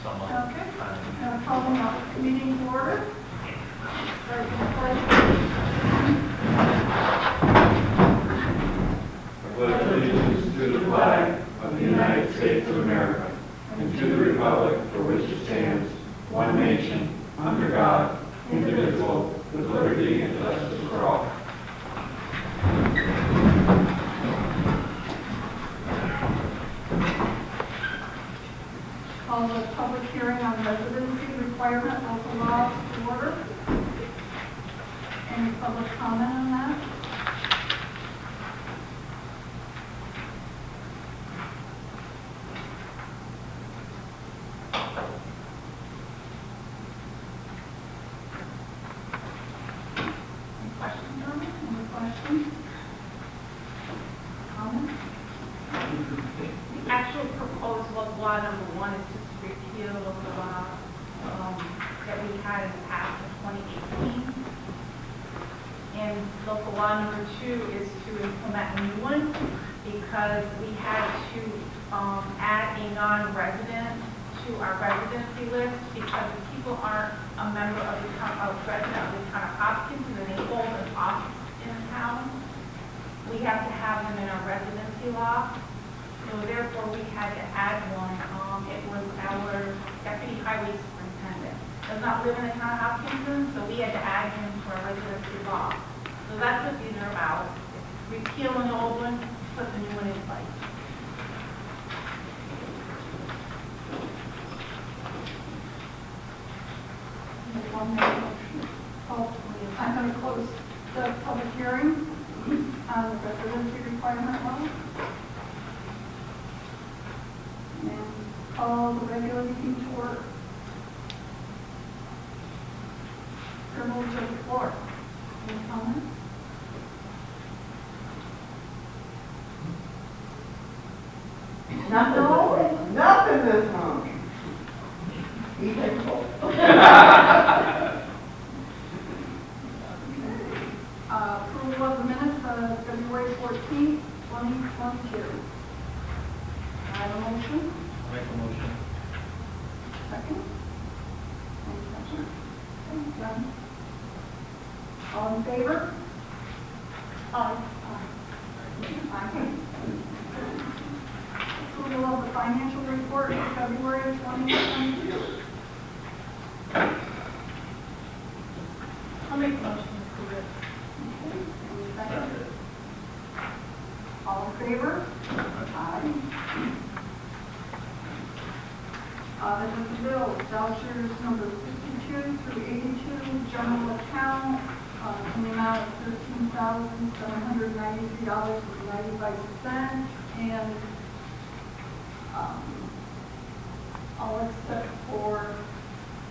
someone. Okay. Calling out the meeting to order. Start with the pledge. I pledge allegiance to the flag of the United States of America and to the republic for which it stands, one nation, under God, indivisible, with liberty and justice for all. Call the public hearing on residency requirement local laws to order. Any public comment on that? Any questions on it? Any questions? Comments? The actual proposed local law number 1 is just to repeal the local law that we had in the past of 2018. And local law number 2 is to implement a new one because we had to add a non-resident to our residency list because if people aren't a member of the town, a resident of the town of Hopkinton and they hold an office in town, we have to have them in our residency law. So therefore, we had to add one. It was our deputy highway superintendent. Does not live in the town of Hopkinton, so we had to add him to our residency law. So that's what these are about. Repeal an old one, put the new one in place. One more motion. I'm going to close the public hearing on the residency requirement law. And call the regular meeting to order. Privilege of the floor. Any comments? Nothing this month. He takes hold. Approval of the minutes of February 14th, 2022. I have a motion. I'll make a motion. Second. Any discussion? Okay, done. All in favor? Aye. Aye. Approval of the financial report for February 2022. I'll make a motion to approve it. Okay, any second? All in favor? Aye. Audit of the bills, vouchers number 52 through 82, general account, in the amount of $13,793.95, and all except for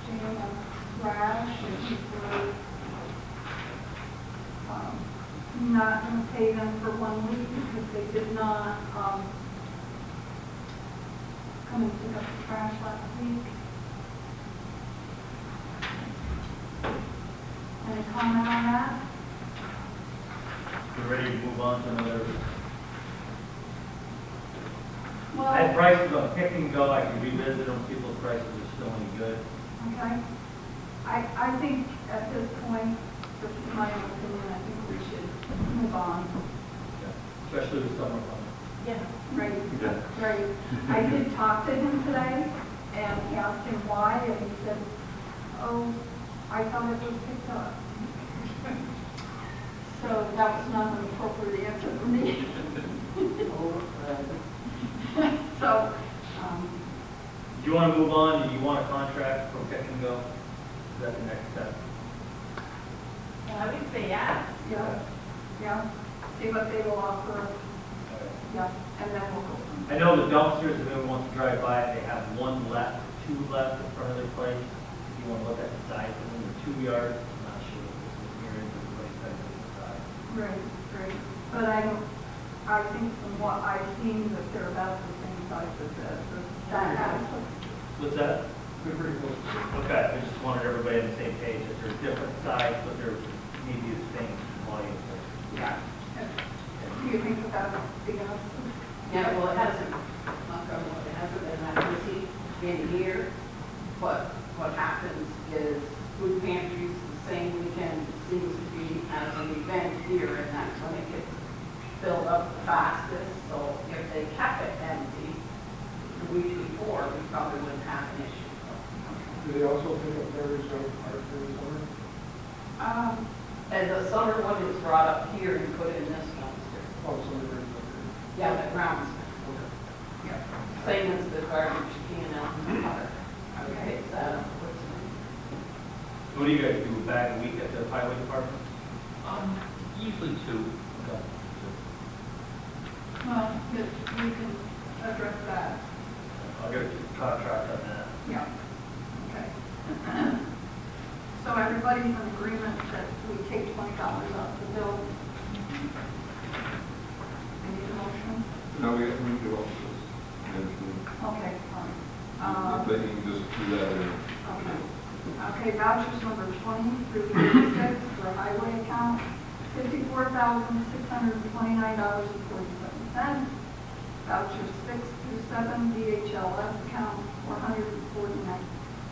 Jane and Trash, and for not going to pay them for 1 week because they did not come and pick up the trash last week. Any comment on that? We're ready to move on to another. I had Well, prices on Pick and Go. I can revisit them, people's prices are still any good. okay. I think at this point, this is my opinion, I think we should move on. Especially with summer coming. Yeah. Right, Yeah. right. I did talk to him today, and he asked him why, and he said, oh, I thought it was picked up. So that was not an appropriate answer for me. So, Do you want to move on? Do you want a contract for Pick and Go? Is that the next step? I would say yes. yeah, yeah, see what they will offer, yeah, and then we'll go. I know the dumpsters, if anyone wants to drive by it, they have 1 left, 2 left in front of their place. If you want to look at the size of them, they're 2 yards. I'm not sure if this is here into the place that is inside. Right, right, but I think from what I've seen that they're about the same size as that house. What's that? They're pretty close. Okay, I just wanted everybody on the same page, that they're different size, but they're maybe the same volume. Yeah. Do you think that that's big enough? Yeah, well, it hasn't, it hasn't been, I can see in a year, But what happens is food pantries, the same weekend seems to be as an event here, and that's when it gets filled up the fastest. So if they kept it empty the week before, we probably wouldn't have an issue. Do they also pick up berries out of the park during the summer? And the summer one is brought up here and put in this dumpster. Oh, summer berries out Yeah, the grounds. there. Yeah. Same as the garbage can out in the park. I would take that up. What do you guys do, back a week at the highway department? Usually two. Well, you can address that. I'll get a contract on that. Yeah. Okay. So everybody's in agreement that we take $20 off the bill. I need a motion? No, we do all this. Okay, fine. They can just do that in. Okay. Okay, vouchers number 20 through 36 for highway account, $54,629.47. Vouchers 6 through 7, DHLS account,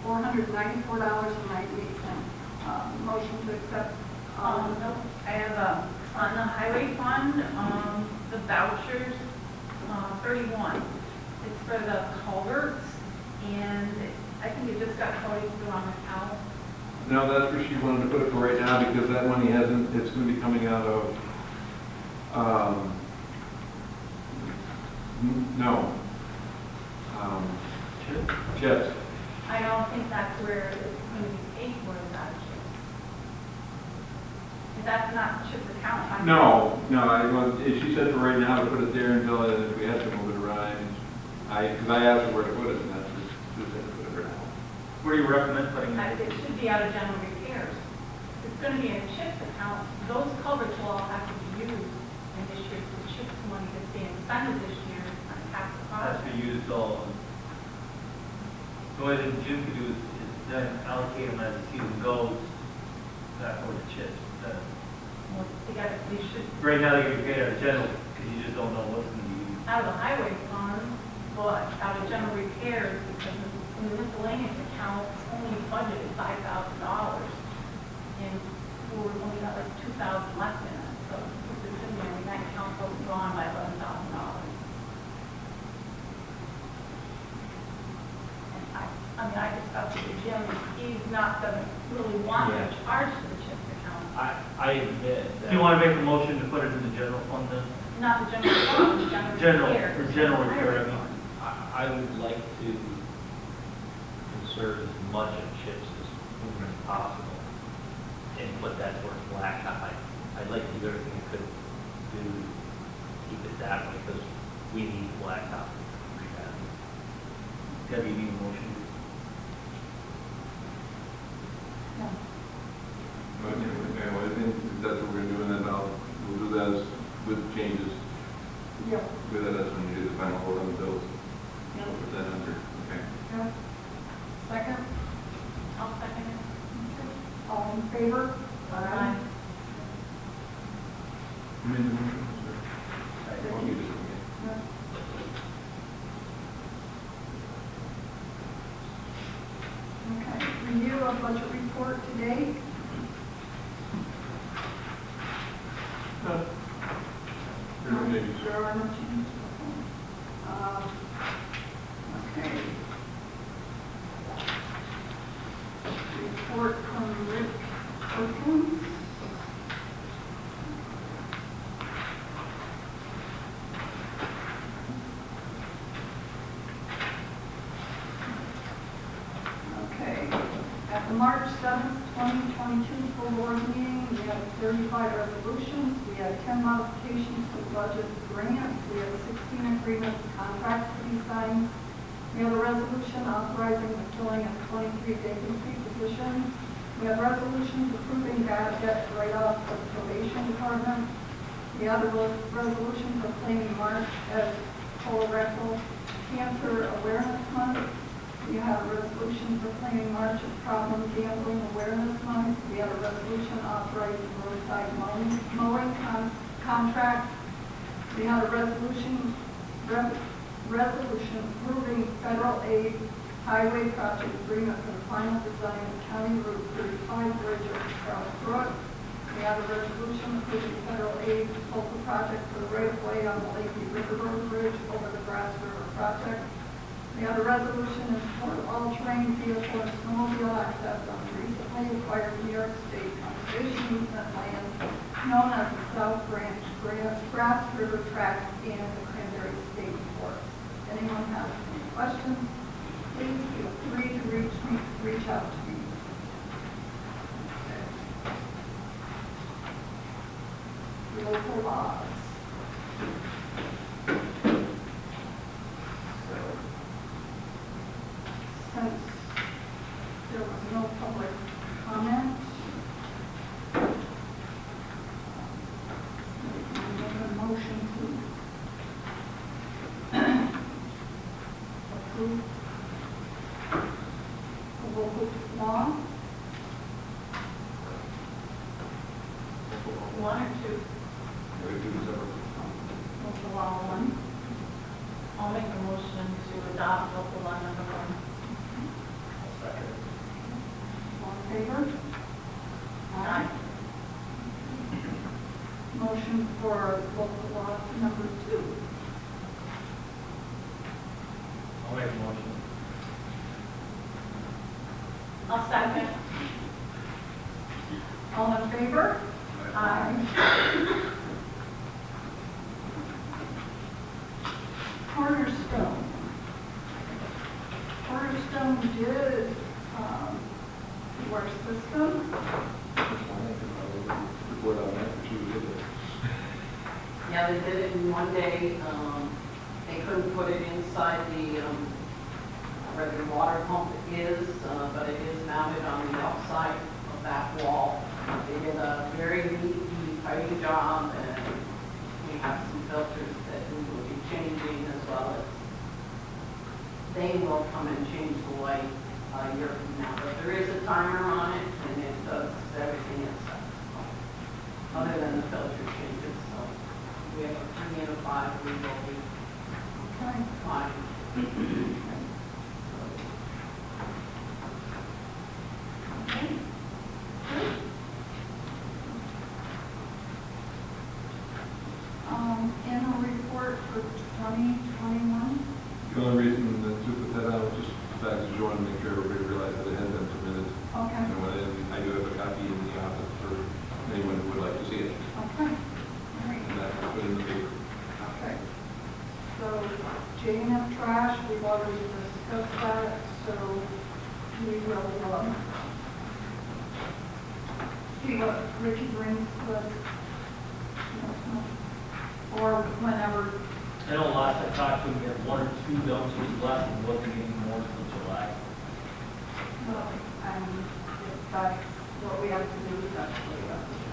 $494.98. Motion to accept. No, I have, on the highway fund, the vouchers, 31. It's for the culverts, and I think it just got totally through on the account. No, that's where she wanted to put it for right now, because that money hasn't, it's gonna be coming out of, chips. I don't think that's where it's going to be paid for the vouchers. If that's not CHIP's account. No, she said for right now to put it there until if we had to move it around. Because I asked her where to put it, and that's just said to put it right now. Where do you recommend putting It it? should be out of general repairs. It's going to be in a CHIP's account. Those culverts will all have to be used in this year. The CHIP's money that's being expended this year on capital Has projects. to be used all. The only thing Jim could do is then allocate them as the season goes, back over to chips. Well, they should, Right now, they're getting paid out of general, because you just don't know what's going to be used. out of the highway fund, but out of general repairs, because in the miscellaneous account, it's only budgeted $5,000. And we're only got like 2,000 left in it, so if it's in there, and that account's only gone by $11,000. And I mean, I discussed with Jim, he's not gonna really want to charge to the CHIPS account, I admit that. Do you want to make a motion to put it in the general fund then? not the general fund, the general General, repair. for general repair, I mean. I would like to conserve as much of chips as possible and put that towards blacktop. I'd like to do everything I could do to keep it that way because we need blacktop pretty bad. Debbie, you need a motion? Anyway, I think that's what we're gonna do, and then we'll do that as, with changes. Yep. With that, that's when you do the final vote on the bills. Yep. Put that under, okay. Yep. Second? I'll second it. Okay. All in favor? Aye. You made the motion, sir? Well, you just- okay. Yep. Okay, review of budget report today. There are changes. There are no changes. Okay. Report from Rick Perkins. Okay, at the March 7th, 2022 full board meeting, we had 35 resolutions, we had 10 modifications to the budget grants, we had 16 agreements, contracts to be signed, we have a resolution authorizing the filling of 23 vacancy positions, we have resolutions approving bad debt write-off for the probation department, we have a resolution proclaiming March as colorectal cancer awareness month. We have a resolution proclaiming March as Problem Gambling Awareness Month. We have a resolution authorizing roadside mowing contract. We have a resolution approving federal aid highway project agreement for the final design of County Route 35 Bridge over South Brook. We have a resolution approving federal aid to local project for the right-of-way on the Lakeview River Road Bridge over the Grass River project. We have a resolution in support of all-terrain vehicle and snowmobile access on recently acquired New York State conservation easement land known as the South Branch Grass River Tract and the Cranberry State Forest. Anyone have any questions? Please feel free to reach out to me. Local laws. So, since there was no public comment, I make a motion to approve the local law. One or two? Local law 1. I'll make a motion to adopt local law number 1. All in favor? Aye. Motion for local law number 2. I'll make a motion. I'll second. All in favor? Aye. Cornerstone. Cornerstone did do our system. Report on that, but you did it. Yeah, they did it in one day. They couldn't put it inside where the water pump is, but it is mounted on the outside of that wall. They did a very neat, tidy job, and we have some filters that we will be changing as well as they will come and change the light a year from now. But there is a timer on it, and it does everything inside. So, other than the filter changes, so we have a 3 and a 5, we will be Okay. fine. Okay. Good. Annual report for 2021. The only reason that to put that out was just the fact that you want to make sure everybody realized that it had been submitted. Okay. And when I do have a copy in the office for anyone who would like to see it. Okay. All right. And that's put in the paper. Okay. So J&F trash, we've already discussed that, so we will see what Ricky brings to us. Or whenever. I know last I talked to him, we had 1 or 2 dumpsters left and wasn't getting more until July. And if that's what we have to do, that's what we have to do.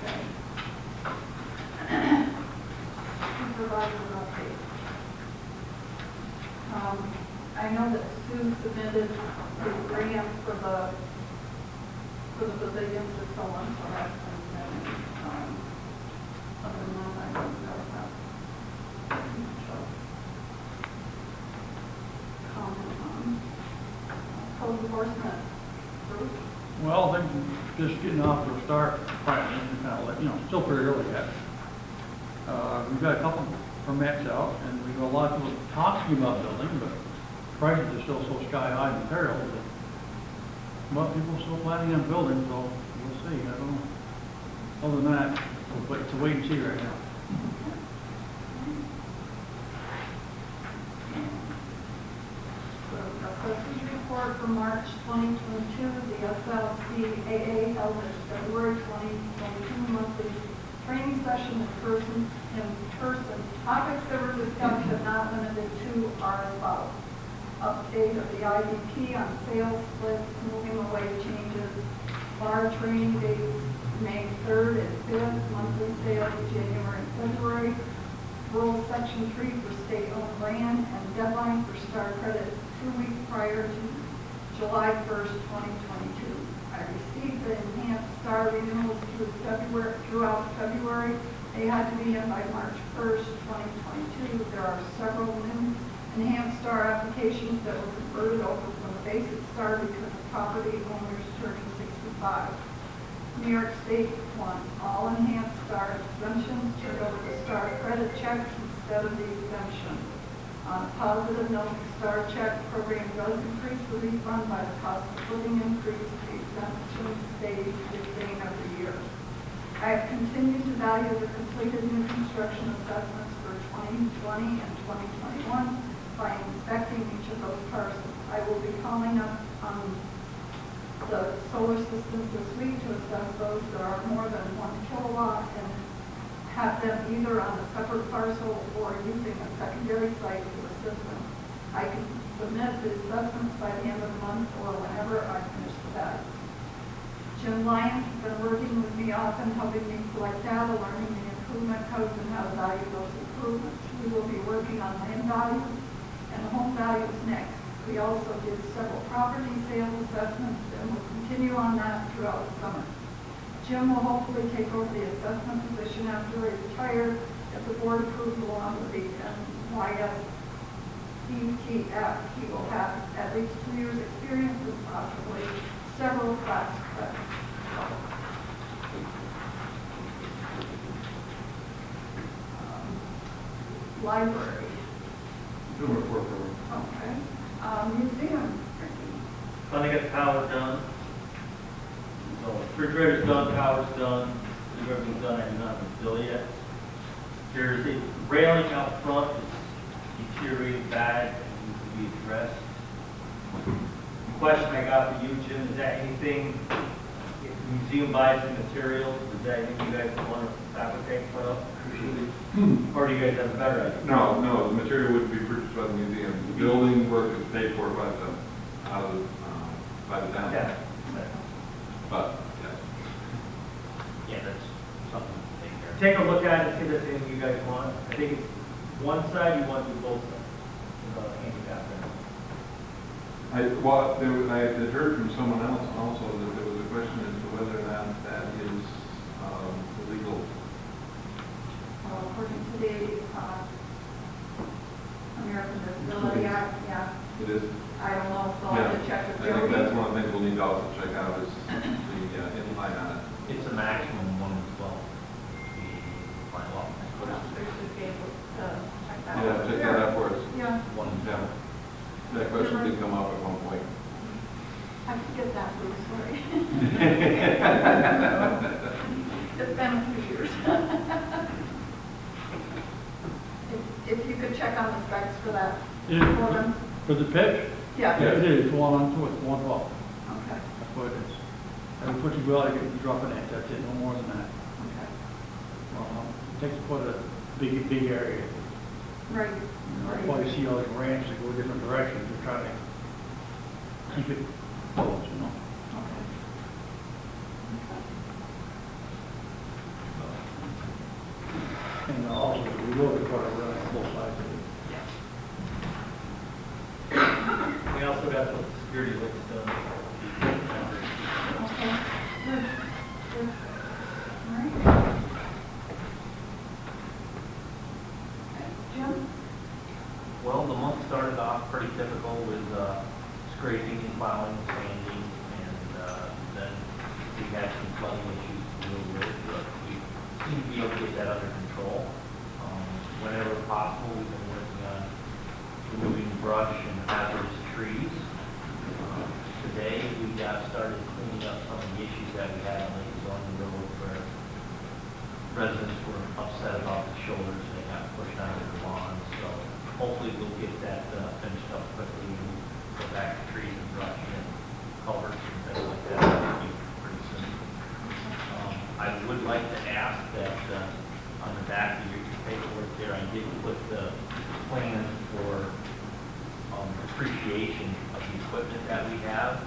Okay. Supervisor update. I know that Sue submitted the grant for the pavilions and so on, so that's been submitted. Other than that, I don't know about. Comment on code enforcement. Bruce? Well, they're just getting off to a start, kind of, still pretty early yet. We've got a couple permits out, and we've got a lot of people talking about building, but prices are still so sky high in materials that a lot of people are still planning on building, so we'll see, I don't know. Other than that, it's a wait and see right now. Assessors report for March 2022, the SLCAA held its February 2022 monthly training session in person. Topics that were discussed but not limited to are as follows. Update of the IDP on sales splits, moving away changes, bar training dates, May 3rd and 5th, monthly sales January and February, rural section 3 for state-owned land, and deadline for star credit 2 weeks prior to July 1st, 2022. I received the enhanced star renewals throughout February. They had to be in by March 1st, 2022. There are several new Enhanced Star applications that were converted over from the basic Star because of property owners turning 65. New York State wants all enhanced Star exemptions turned over to Star credit checks instead of the exemption. On a positive note, the Star check program does increase the refund by the cost of living increase. The exemption stays the same every year. I have continued to value the completed new construction assessments for 2020 and 2021 by inspecting each of those parcels. I will be calling up the solar systems this week to assess those that are more than 1 kilowatt and have them either on a separate parcel or using a secondary site for the system. I can submit the assessments by the end of the month or whenever I finish the value. Jim Lyons has been working with me often, helping me collect data, learning the improvement codes and how to value those improvements. We will be working on land values and home values next. We also did several property sales assessments and will continue on that throughout the summer. Jim will hopefully take over the assessment position after I retire if the board approves along with the NYS ETF. He will have at least 2 years experience with possibly several class credits. Library. Number 4 for Okay. Museum. Finally got the power done. So refrigerator's done, power's done, everything's done, I do not have a bill yet. There's a railing out front that's deteriorated bad and needs to be addressed. The question I got for you, Jim, is that anything, if the museum buys the materials, is that anything you guys want to fabricate, put up? Or do you guys have a better idea? No, the material wouldn't be purchased by the museum. The building work is paid for by the town. Yeah. But, yes. Yeah, that's something to take care of. Take a look at it, see if there's anything you guys want. I think it's one side, you want to do both sides. Handicap there. I had heard from someone else also that there was a question as to whether or not that is illegal. According to the American Disability Act, yeah. It is? I don't know, so I'll have to check with I think that's Jody. one of the things we'll need to also check out is the inline on it. It's a maximum 1 to 12. By law. They should be able to check that Yeah, out. check that out for us. Yeah, 1 to 10. Yeah. That question did come up at one point. I forget that, Bruce, sorry. It's been a few years. If you could check on the specs for that. Yeah. For them. For the pitch? Yeah. Yeah, it is, 112. Okay, That's what it is. And we put you well, you drop an inch, that's it, no more than that. okay. It takes quite a big area. Right, That's why you see all these ranches that go different directions, to try to keep it close, you know? Okay. And also, we will require a run on both sides of it. We also got the security links done. Okay, good, good. All right. Okay, Jim? Well, the month started off pretty typical with scraping and plowing, sanding, and then we had some flooding issues to deal with, but we seem to be able to get that under control. Whenever possible, we've been working on removing brush and hazardous trees. Today, we got started cleaning up some of the issues that we had on Lake Zone Road where residents were upset about the shoulders and they got pushed onto the lawns. So hopefully we'll get that finished up quickly and go back to trees and brush and culverts and things like that. That'll be pretty soon. I would like to ask that on the back of your paperwork there, I did put the plan for depreciation of the equipment that we have,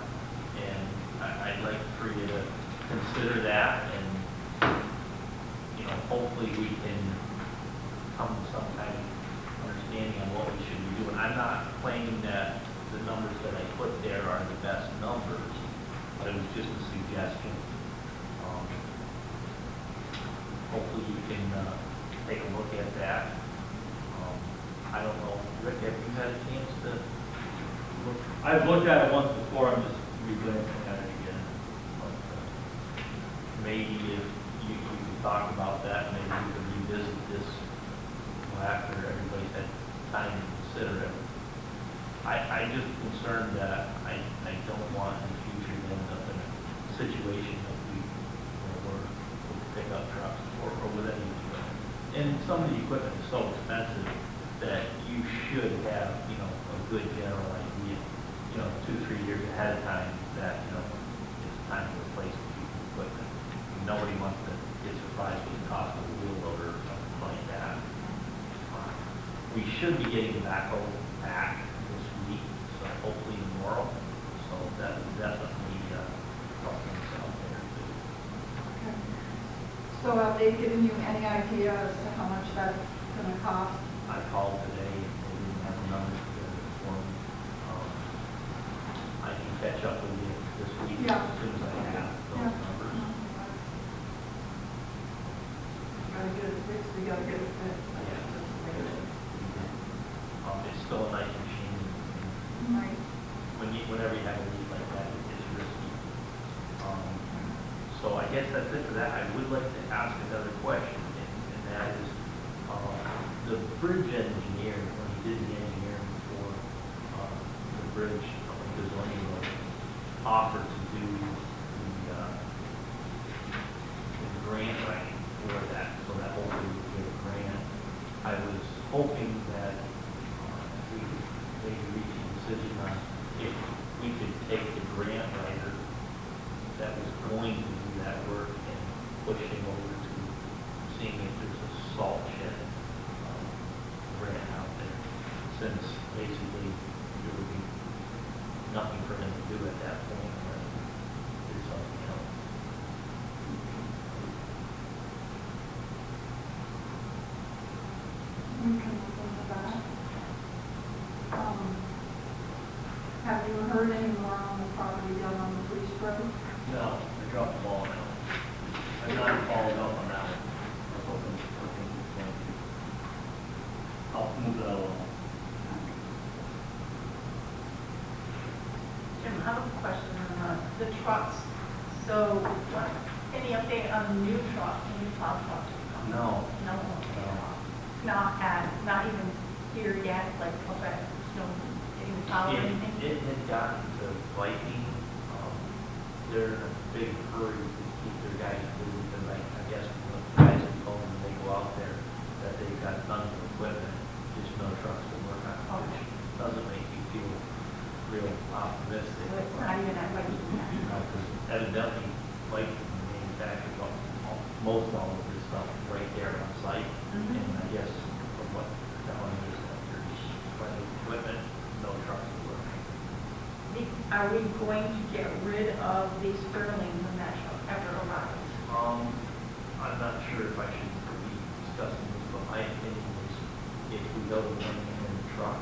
and I'd like for you to consider that, and hopefully we can come to some kind of understanding on what we should be doing. I'm not claiming that the numbers that I put there are the best numbers, but it was just a suggestion. Hopefully you can take a look at that. I don't know, Rick, have you had a chance to look? I've looked at it once before, I'm just re-glancing at it again. But, Maybe if you could talk about that, maybe we could revisit this after everybody's had time to consider it. I'm just concerned that I don't want in the future to end up in a situation that we're with pickup trucks or with any equipment. And some of the equipment is so expensive that you should have, a good general idea, 2-3 years ahead of time that, it's time to replace the piece of equipment. Nobody wants to get surprised with the cost of a wheel loader or something like that. We should be getting the backhoe back this week, so hopefully tomorrow. So that would definitely help us out there too. Okay. So have they given you any idea as to how much that's gonna cost? I called today, they didn't have the numbers together for me. I can catch up with you this week Yeah. as soon as I have those Yeah. numbers. Gotta get it fixed, we gotta get it fixed. It's still a nice machine. Right. Whenever you have a leak like that, it's risky. So I guess that's it for that. I would like to ask another question, and that is, the bridge engineer, when he did the engineering for the bridge up in Gazillion Road, offered to do the grant writing for that, so that hopefully we get a grant. I was hoping that we could maybe reach a decision on if we could take the grant writer that was going to do that work and push him over to seeing if there's a salt shed grant out there, since basically there would be nothing for him to do at that point unless there's something else. We can look into that. Have you heard any more on the property down on the police road? No, I dropped the ball now. I've not followed up on that one. I was hoping it's going to. I'll move that along. Jim, I have a question on the trucks. So any update on the new truck, the new plow truck? No. No. Not even here yet, like up at, getting the plow or anything? It had gotten to Viking. They're in a big hurry to keep their guys moving, because I guess when the guys have told them they go out there, that they've got tons of equipment, just no trucks to work on, which doesn't make you feel real optimistic. So it's not even at Viking yet? Because evidently, Viking manufactures most all of this stuff right there on site. Mhm. And I guess from what they're telling me is that there's plenty of equipment, no trucks to work. Are we going to get rid of the Sterling when that truck ever arrives? I'm not sure if I should be discussing this, but my opinion is if we go to one man in the truck,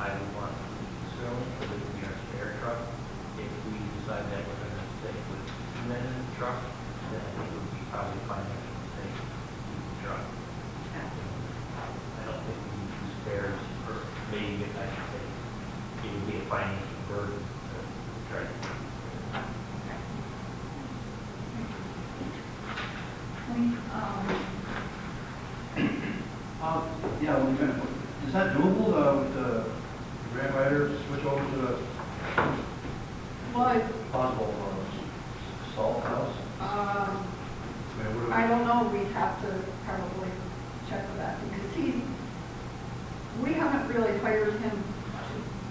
I would want to keep the Sterling, because it would be our spare truck. If we decide that we're going to stick with 2 men in the truck, then I think it would be probably financial mistake to keep the truck. I don't think we need 2 spares, or maybe if I should say, it would be a financial burden to try to keep the spares. Yeah, is that doable, with the grant writer to switch over to the Well, possible salt house? I don't know, we'd have to probably check with that, because we haven't really hired him,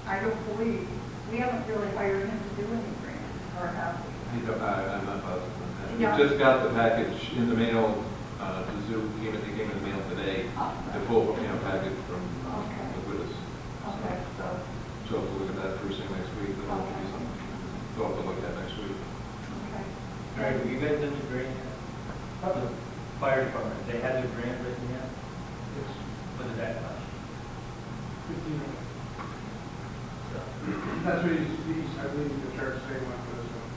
I don't believe, we haven't really hired him to do any grants, or have we? I'm not positive on that. Yeah. We just got the package in the mail, the Zoo came in the mail today, the full, package from Okay. the Widows. Okay, so, So we'll look at that first thing next week, then there'll be something we'll have to look at next week. okay. All right, were you guys in the grant? The fire department, they had their grant written yet? What did that cost? That's what I believe the church say went for this one.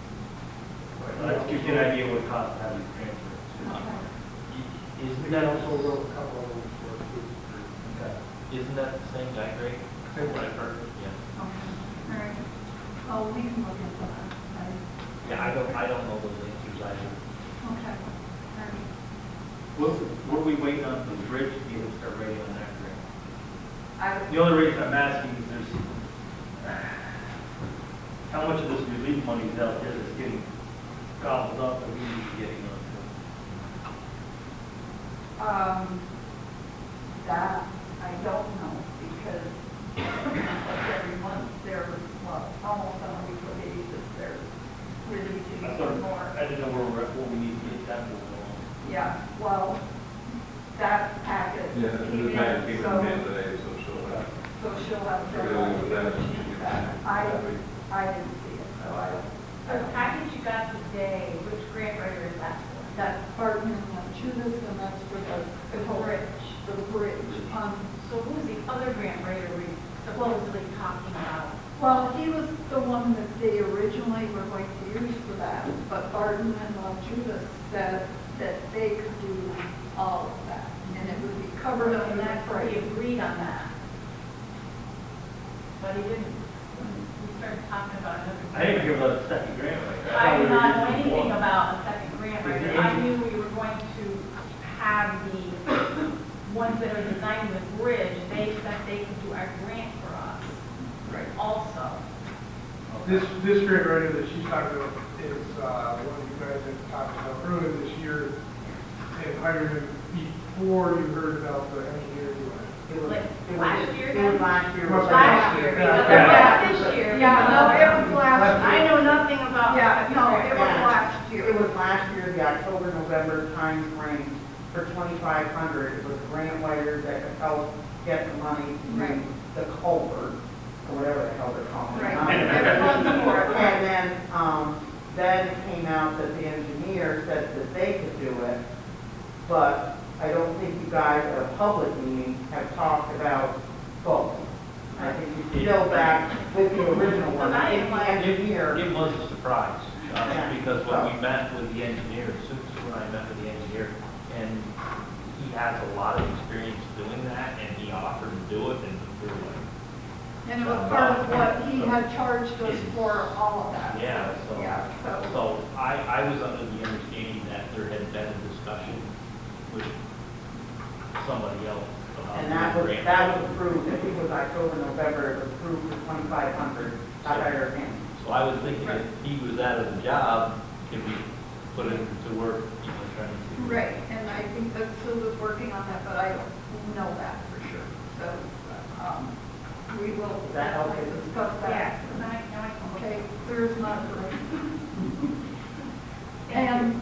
That gives you an idea what it costs to have these grants written. Okay. Isn't We that also wrote a couple of them for food. Okay. Isn't that the same guy, Greg? What I've heard, yeah. Okay, all right. Oh, we can look into that. Yeah, I don't know those answers either. Okay, all right. What are we waiting on for the bridge to be able to start writing on that grant? I The only reason I'm asking is there's, how much of this relief money is out there that's getting gobbled up that we need to be getting onto? That, I don't know, because like every month there's, well, almost on a weekly basis, there's releasing I sort of, more. I didn't know where we're at, what we need to get that moving along. Yeah, well, that packet Yeah, came the packet in, came so, in the mail today, so so she'll have to. We're dealing with that, she can get that. I didn't see it, so I don't. The package you got today, which grant writer is that for? That's Barton and Judas, and that's for the bridge, for the bridge. So who's the other grant writer we supposedly talking about? Well, he was the one that they originally were going to use for that, but Barton and Judas said that they could do all of that, and it would be covered So under and the that's where he price. agreed on that. But he didn't. We started talking about another. I didn't hear about the second grant writer. I thought we did were not know using anything one. about a second grant writer. I knew we were going to have the ones that are designing the bridge, they said they could do our grant for us Right. also. This grant writer that she's talking about is one you guys have talked about earlier this year and hired him before you heard about the engineer doing it. It was, Like it was, last year it was then? last year. Last year, because Yeah. it was this year. Yeah, no, it was last I year. know nothing about. Yeah, no, it was Yeah. last year. It was last year, the October, November time frame for 2,500. It was a grant writer that could help get the money to Right. the culvert, or whatever the hell they're calling it. Right. Everyone's for it. And then it came out that the engineer said that they could do it, but I don't think you guys at a public meeting have talked about both. I think you still back with the original one, But I if the like- engineer. It was a surprise, Yeah. because when we met with the engineer, Sue and I met with the engineer, and he has a lot of experience doing that, and he offered to do it, and we were like, And it was part of what he had charged us for all of that. yeah, Yeah, so, so I was under the understanding that there had been a discussion with somebody else about. And doing that grant. was approved, I think it was October, November, it was approved for 2,500, I hired him. So I was thinking if he was out of the job, could we put him to work, trying to. right, and I think that Sue was working on that, but I don't know that for sure. So, we will That helps. definitely discuss Yeah, that. now I can look. Okay, clear as mud for me. And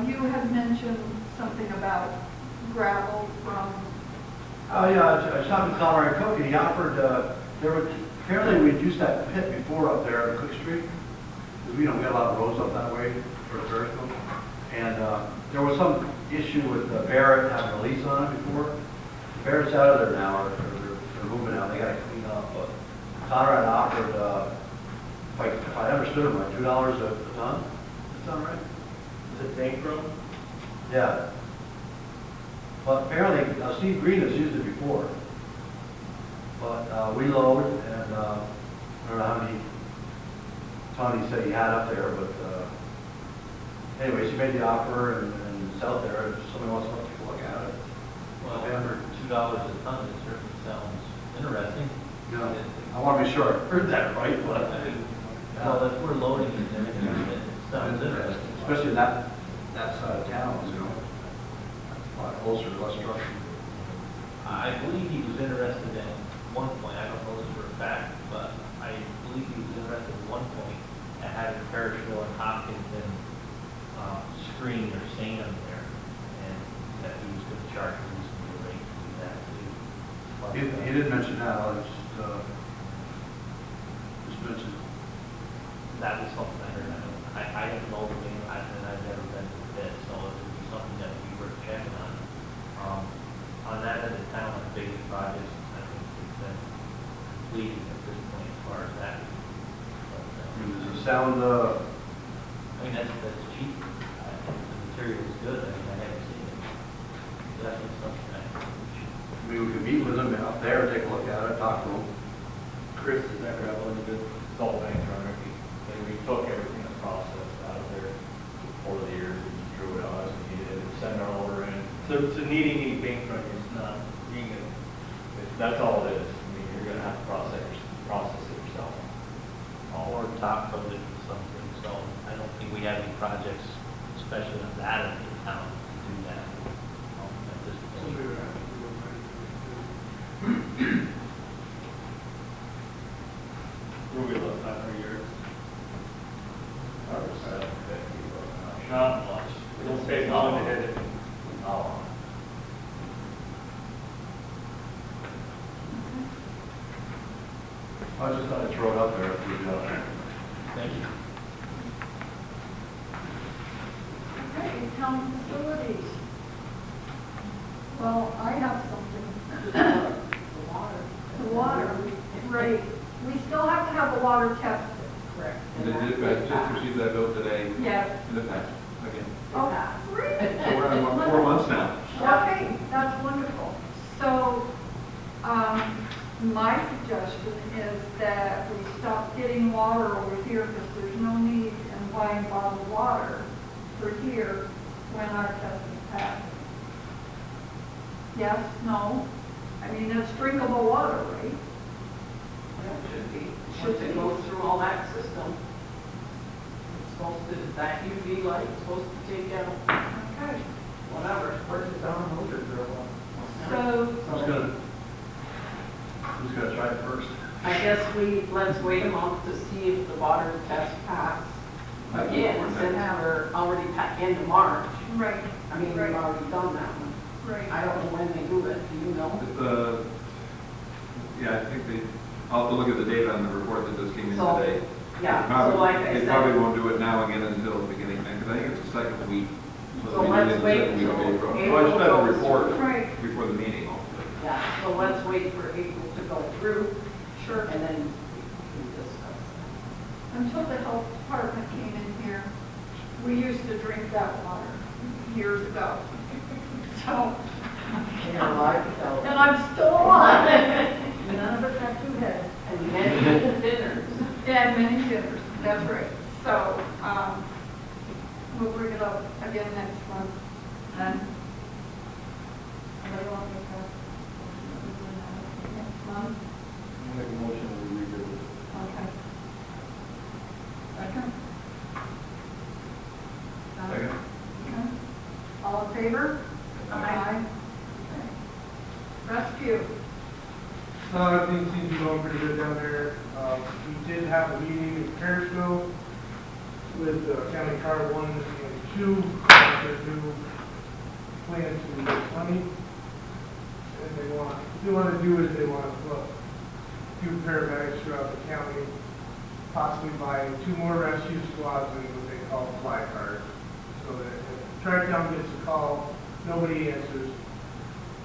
you had mentioned something about gravel from, Oh, yeah, I was talking to Colorado Cook, and he offered, apparently we'd used that pit before up there on Cook Street. Because, we got a lot of roads up that way for Bearsville. And there was some issue with Barrett having a lease on it before. Barrett's out of there now, or they're moving out, they gotta clean up, but Conrad offered, if I understood him right, $2 a ton? That sound right? Is it bankrupt? Yeah. But apparently, Steve Green has used it before. But we load, and I don't know how many ton he said he had up there, but anyways, he made the offer, and it's out there, if somebody wants to take a look at it. Well, Yeah. for $2 a ton, it certainly sounds interesting. You know, I want to be sure I heard that right, but, Well, if we're loading it, then it sounds interesting. especially in that side of town, a lot closer, less structure. I believe he was interested at one point, I don't know this for a fact, but I believe he was interested at one point at having Perishville and Hopkinton screen or sand there, and that he was going to charge a reasonable rate to do that too. But, He didn't mention that, I just mentioned. That was something I heard, I don't know the name, and I've never been to the pit, so it would be something that would be worth checking on. On that end of town, on big projects, I think it's been completed at this point as far as that. Does it sound, I mean, that's cheap, the material is good, I mean, I haven't seen it. Definitely something I think we should Maybe we could meet with them out there, take a look at it, talk to them. Chris, is that gravel in the good salt bank runner? We took everything that's processed out of there over the years, we just drew it out as we needed it, send our order in. So needing any bank running is not being a, That's all it is. I mean, you're gonna have to process it yourself. Or top coated or something, so I don't think we have any projects, especially in that in town, to do that. At this point. where we look, 500 yards. Not Not much. We don't pay long to hit it. Oh. I just thought I'd throw it out there if we do it. Thank you. Okay, town facilities. Well, I have something. The water. The water, right. We still have to have the water tested. Correct. They did, I just received that bill today Yes. in the past, again. Oh, great. So we're on 4 months now. Okay, that's wonderful. So, my suggestion is that we stop getting water over here because there's no need in buying bottled water for here when our test is passed. Yes, no? I mean, it's drinkable water, right? Yeah, it should be. Should Once it be. goes through all that system, it's supposed to, that UV light is supposed to take out Okay. whatever. Where's the downloader girl? So, Who's gonna try it first? I guess let's wait a month to see if the water test pass again, since we're already into March. right, I mean, we've right, already done that one. right. I don't know when they do it, do you know? Yeah, I think I'll have to look at the data on the report that just came in So, today. yeah, Probably- so like I They probably said, won't do it now again until the beginning, because I think it's the second week. So we let's did it the wait second week of till April. April Oh, I just had a goes report Right, before the meeting. yeah, so let's wait for April to go through, sure. and then we can discuss that. Until the health department came in here, we used to drink that water years ago. So, You're alive, so. and I'm still alive. None of us have two heads. And many dinners. And many dinners, that's right. So, we'll bring it up again next month. And later on, next month. Make a motion to redo it. Okay. Second? Second. Okay. All in favor? Aye. Okay. Rescue. Things seem to be going pretty good down there. We did have a meeting in Parisville with County Car 1 and 2, their new plan to raise money. And what they want to do is they want to put a few paramedics throughout the county, possibly buy 2 more rescue squads and what they call fly cars. So that if Tri-Town gets a call, nobody answers,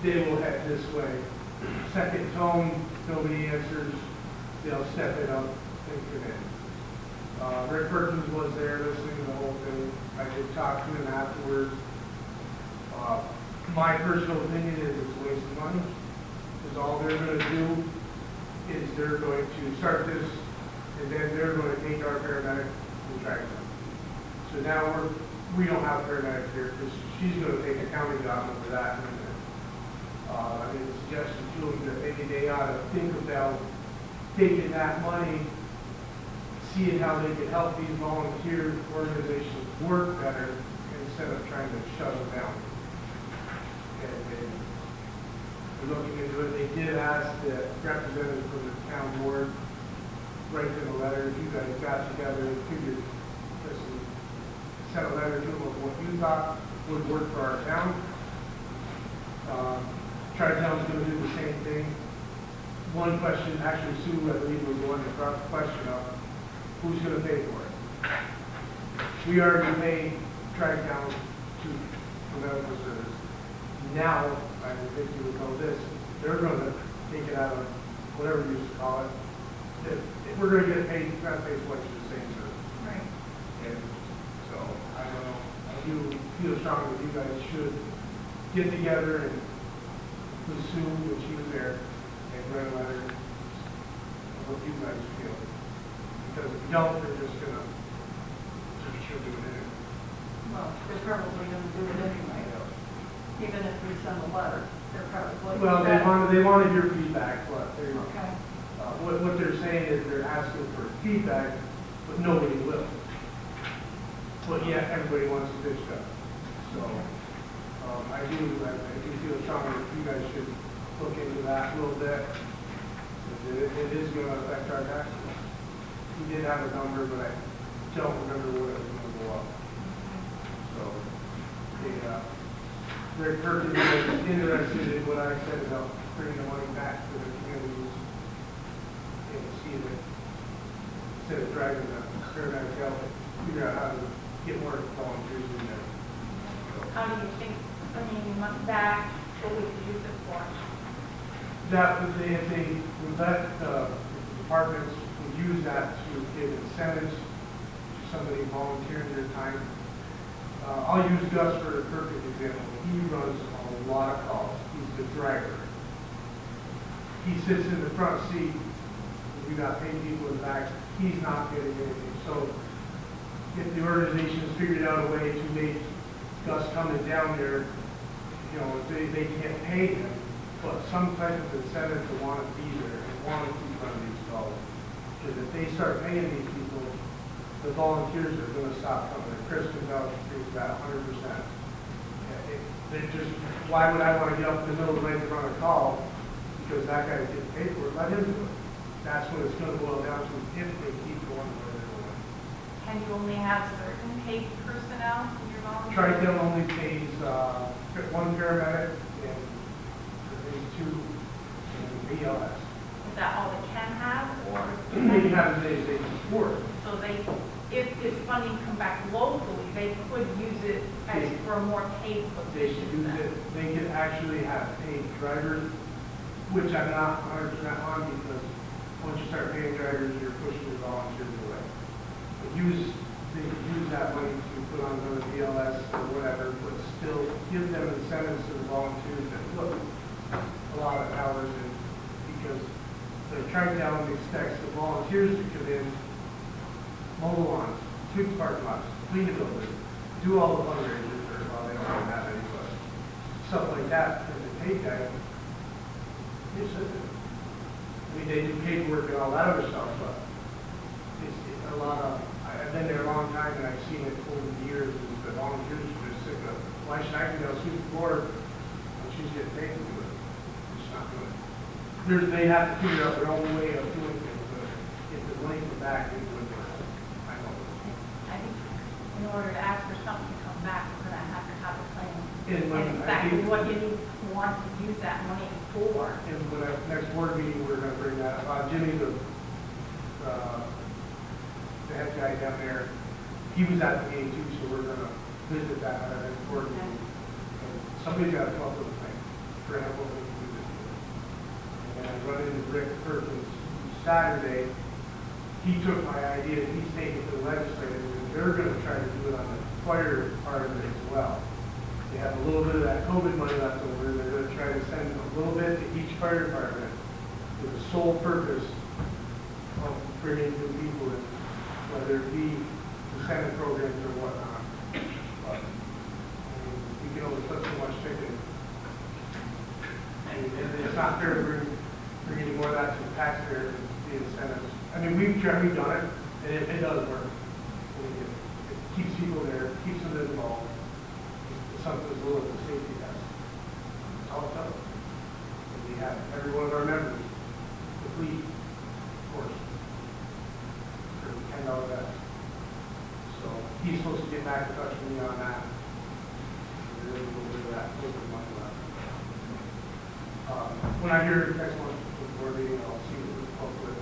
they will head this way. Second tone, nobody answers, they'll step it up and come in. Rick Perkins was there listening to the whole thing. I did talk to him afterwards. My personal opinion is it's a waste of money, because all they're going to do is they're going to start this, and then they're going to take our paramedic and track them. So now we don't have paramedics here, because she's going to take a county job over that. I made a suggestion to them that maybe they ought to think about taking that money, seeing how they could help these volunteer organizations work better instead of trying to shut them down. And we're looking into it. They did ask the representative from the town board, write them a letter. If you guys got together and figured, listen, send a letter to them of what you thought would work for our town. Tri-Town's going to do the same thing. One question, actually Sue, I believe, was the one that brought the question up, who's going to pay for it? We already pay Tri-Town for medical service. Now, I think you would know this, they're going to take it out of whatever you used to call it. If we're going to get paid, we're going to pay twice for the same service. Right. And so, I don't know, I do feel strongly that you guys should get together and with Sue when she was there and write a letter of what you guys feel. Because if you don't, they're just gonna, she'll do it anyway. Well, they're probably gonna do it anyway, even if we send a letter, they're probably. Well, they wanted your feedback, but they're, Okay. what they're saying is they're asking for feedback, but nobody will. But yet, everybody wants to bitch up. So, I do feel strongly that you guys should look into that a little bit. It is gonna affect our taxes. We did have a number, but I don't remember what it was gonna go up. So, they're perfectly interested in what I said about bringing the money back to the communities and see that instead of dragging the paramedic out, figure out how to get more volunteers in there. How do you think bringing money back, what we could use it for? That would, if they would let the departments would use that to give incentives to somebody volunteering their time. I'll use Gus for a perfect example. He runs a lot of calls. He's the driver. He sits in the front seat. We got paid people in the back. He's not getting anything. So if the organization's figured out a way to make Gus coming down there, you know, they can't pay him, but some type of incentive to want to be there and want to keep running these calls. Because if they start paying these people, the volunteers are going to stop coming. And Chris can vouch for that 100%. Why would I want to get up in the middle of the night to run a call? Because that guy's getting paid for it. Let him do it. That's what it's going to boil down to if they keep going where they're going. Can you only have certain paid personnel in your volunteer? Tri-Town only pays one paramedic and maybe two in BLS. Is that all they can have, or? They can have as many as they can afford. So they, if this funding come back locally, they could use it as for a more paid They should position use then? it. They could actually have paid drivers, which I'm not 100% on because once you start paying drivers, you're pushing the volunteers away. But they could use that money to put on another BLS or whatever, but still give them incentives to the volunteers that put a lot of hours in because the Tri-Town expects the volunteers to come in, mow the lawns, sweep the parking lots, clean the building, do all the fundraisers, or well, they don't have that many, but stuff like that, for the paid guy, they sit there. I mean, they do paperwork and all that other stuff, but it's a lot of, I've been there a long time and I've seen it over the years, and the volunteers are just sitting there, why should I be able to sweep the floor when she's getting paid to do it? It's not doing it. They have to figure out their own way of doing things, but if the money comes back, they would work. I know. I think in order to ask for something to come back, we're gonna have to have a plan. And when And I exactly think- what you want to use that money for. And when our next board meeting, we're gonna bring that up. Jimmy, the head guy down there, he was at the meeting too, so we're gonna visit that at our next board meeting. And somebody's gotta come up with a plan for how what we can do this year. And I run into Rick Perkins Saturday. He took my idea, he's taking it to the legislators, and they're gonna try to do it on the fire part of it as well. They have a little bit of that COVID money left over, and they're gonna try to send a little bit to each fire department with the sole purpose of bringing new people in, whether it be incentive programs or whatnot. But, I mean, you can only put so much chicken. And it's not fair to bring any more of that to the taxpayers, the incentives. I mean, we've done it, and it does work. I mean, it keeps people there, keeps them involved. It's something that's a little bit of a safety test. That's all it does. And we have every one of our members complete course for $10 vest. So he's supposed to get back in touch with me on that. There is a little bit of that, a little bit of money left. When I hear next month with the board meeting, I'll see what we come up with.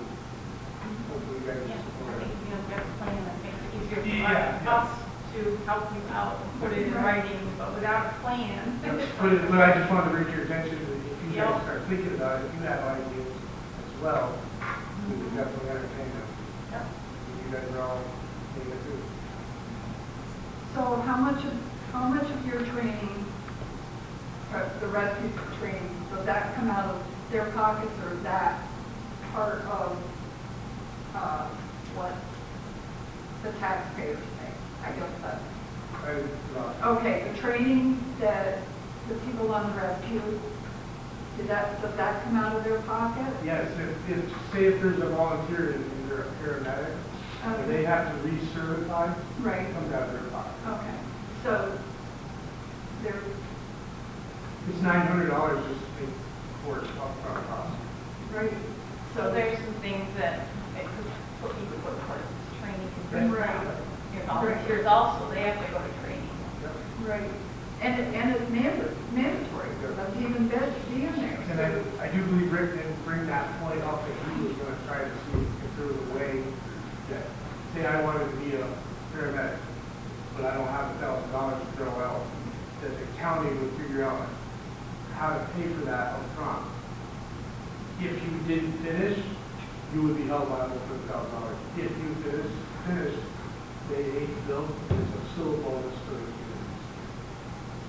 Hopefully you guys Yeah, I support think, it. you know, get a plan that makes it easier Yeah, for us to help you out and put it in writing, but without a plan. But I just wanted to bring your attention to, if you Yep. guys start thinking about it, if you have ideas as well, we can definitely entertain them. Yep. You guys are all thinking it too. So how much of your training the rescue training, does that come out of their pockets, or is that part of, what the taxpayers pay? I guess that's, okay, the training that the people on the rescue, does that come out of their pocket? Yes, say if there's a volunteer and they're a paramedic, and they have to recertify, Right, it comes out of their pocket. okay, so they're, It's $900 just to pay for it upfront cost. right, So there's some things that, what you would put for training, and Right. your volunteers also, they have to go to training. right, and it's mandatory for them to even be in there. And I do believe Rick didn't bring that point up, that he was gonna try to see if there was a way that, say I wanted to be a paramedic, but I don't have $1,000 to throw out, that the county would figure out how to pay for that up front. If you didn't finish, you would be held liable for $1,000. If you finished, they hate the bill, it's still a bonus for the community.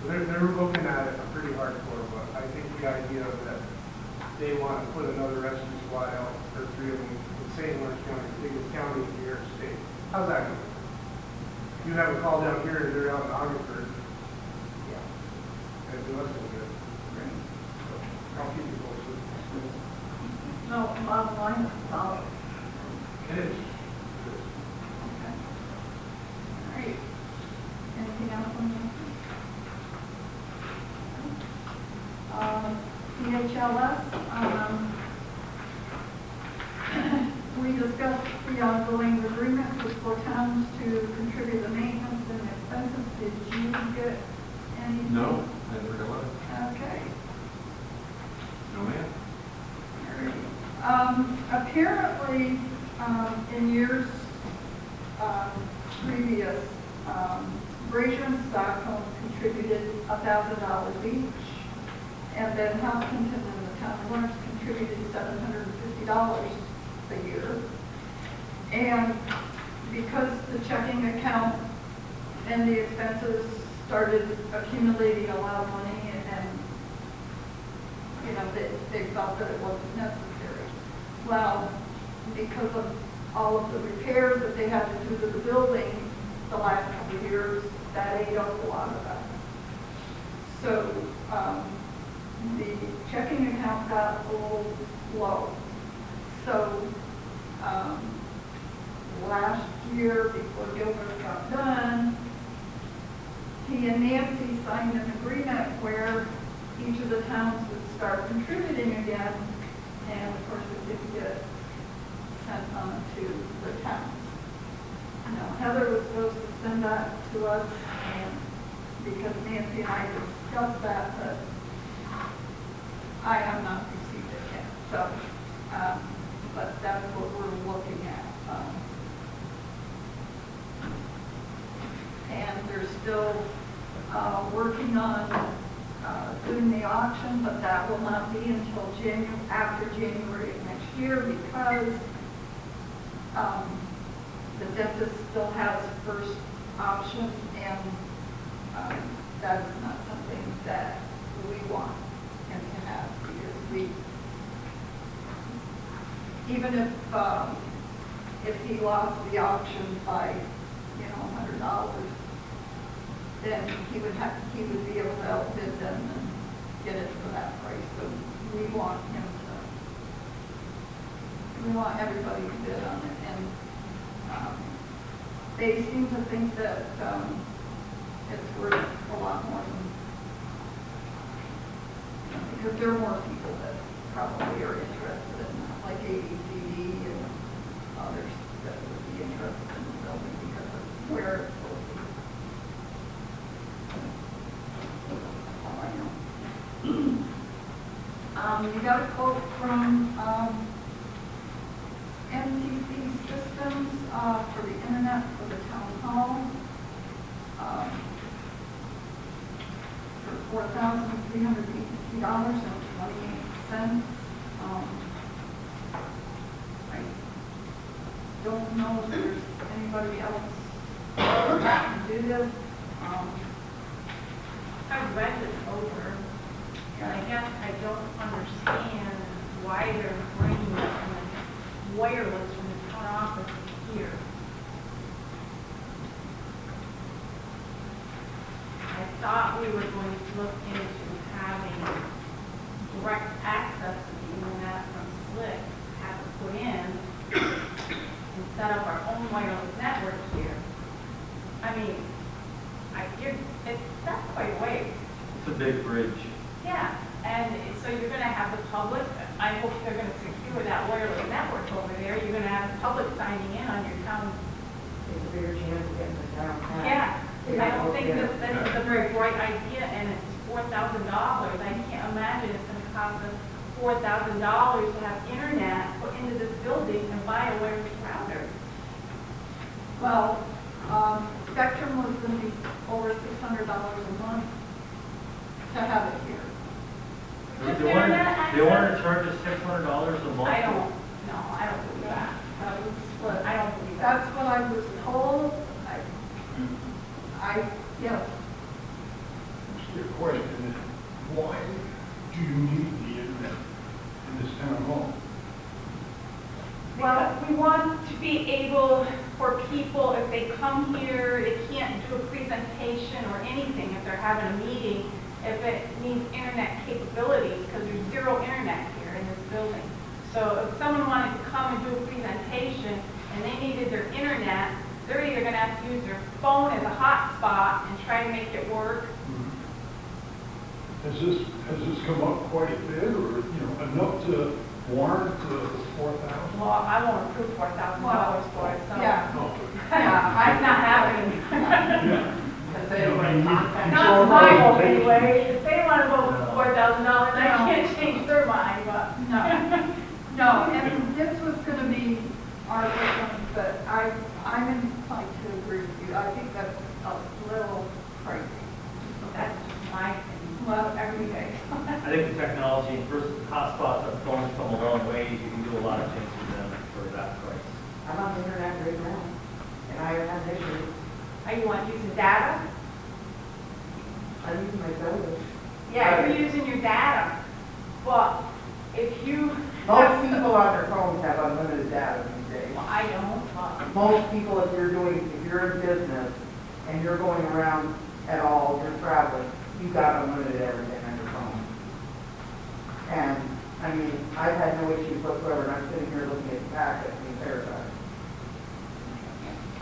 So they're looking at it pretty hardcore, but I think the idea of that they want to put another rescue squad out, or 3 of them, in St. Lawrence County, the biggest county in New York State. How's that going? You have a call down here, and they're out in Augsburg. Yeah. And it wasn't good. So, I'll keep you posted. No, bottom line, it's solid. It is. Okay. All right. Anything else on that? DHLS, we discussed the ongoing agreement with 4 towns to contribute the maintenance and expenses. Did you get anything? No, I never got one. Okay. No, ma'am. Apparently, in years previous, Brazier and Stockholm contributed $1,000 each, and then Hopkinton and the town of Lawrence contributed $750 a year. And because the checking account and the expenses started accumulating a lot of money, and you know, they felt that it wasn't necessary. Well, because of all of the repairs that they had to do to the building the last couple of years, that ate up a lot of that. So the checking account got a little low. So last year, before Gilbert got done, he and Nancy signed an agreement where each of the towns would start contributing again, and of course it didn't get sent on to the towns. Now Heather was supposed to send that to us, and because Nancy and I discussed that, but I have not received it yet. So, but that's what we're looking at. And they're still working on doing the auction, but that will not be until after January of next year, because the dentist still has first option, and that is not something that we want him to have, because even if he lost the auction by, $100, then he would be able to outbid them and get it for that price. So we want everybody to bid on it, and they seem to think that it's worth a lot more than, because there are more people that probably are interested in, like ABCD and others that would be interested in the building because of where it's located. We got a quote from MCC Systems for the internet for the town hall for $4,382.28. I don't know if there's anybody else that can do this. I read it over. And I guess I don't understand why they're bringing the wireless from the town office here. I thought we were going to look into having direct access to the internet from Slick, have it put in, and set up our own wireless network here. I mean, that's quite a ways. It's a big bridge. Yeah, and so you're gonna have the public, I hope they're gonna secure that wireless network over there. You're gonna have the public signing in on your town. There's a bigger chance of getting it downtown. Yeah, I don't think that is a very bright idea, and it's $4,000. I can't imagine it's gonna cost us $4,000 to have internet put into this building and buy a wireless router. Well, Spectrum was going to be over $600 a month to have it here. Just They wanted internet access? they wanted to charge us $600 a month. I don't believe that. I don't believe that. That's what I was told. Yes. The question is, why do you need the internet in this town hall? Well, we want to be able for people, if they come here, they can't do a presentation or anything if they're having a meeting, if it needs internet capabilities, because there's zero internet here in this building. So if someone wanted to come and do a presentation and they needed their internet, they're either going to have to use their phone as a hotspot and try to make it work. Has this come up quite a bit, or, enough to warrant the $4,000? Well, I won't approve $4,000 for it, so. Yeah. Yeah, it's not happening. Yeah. Not my hope anyway. If they want to vote for $4,000, I can't change their mind, but. No, and this was going to be our one, but I'm inclined to agree with you. I think that's a little crazy. That's just my opinion. Well, every day. I think the technology, versus hotspots have phones come a long way. You can do a lot of things with them for that price. I'm on the internet right now, and I have had issues. Are you want using data? I use my cellular. Yeah, you're using your data. But if you. Most people on their phones have unlimited data these days. Well, I don't. But Most people, if you're in business and you're going around at all, you're traveling, you've got unlimited everything on your phone. And, I mean, I've had no issues whatsoever, and I'm sitting here looking at the packet the entire time.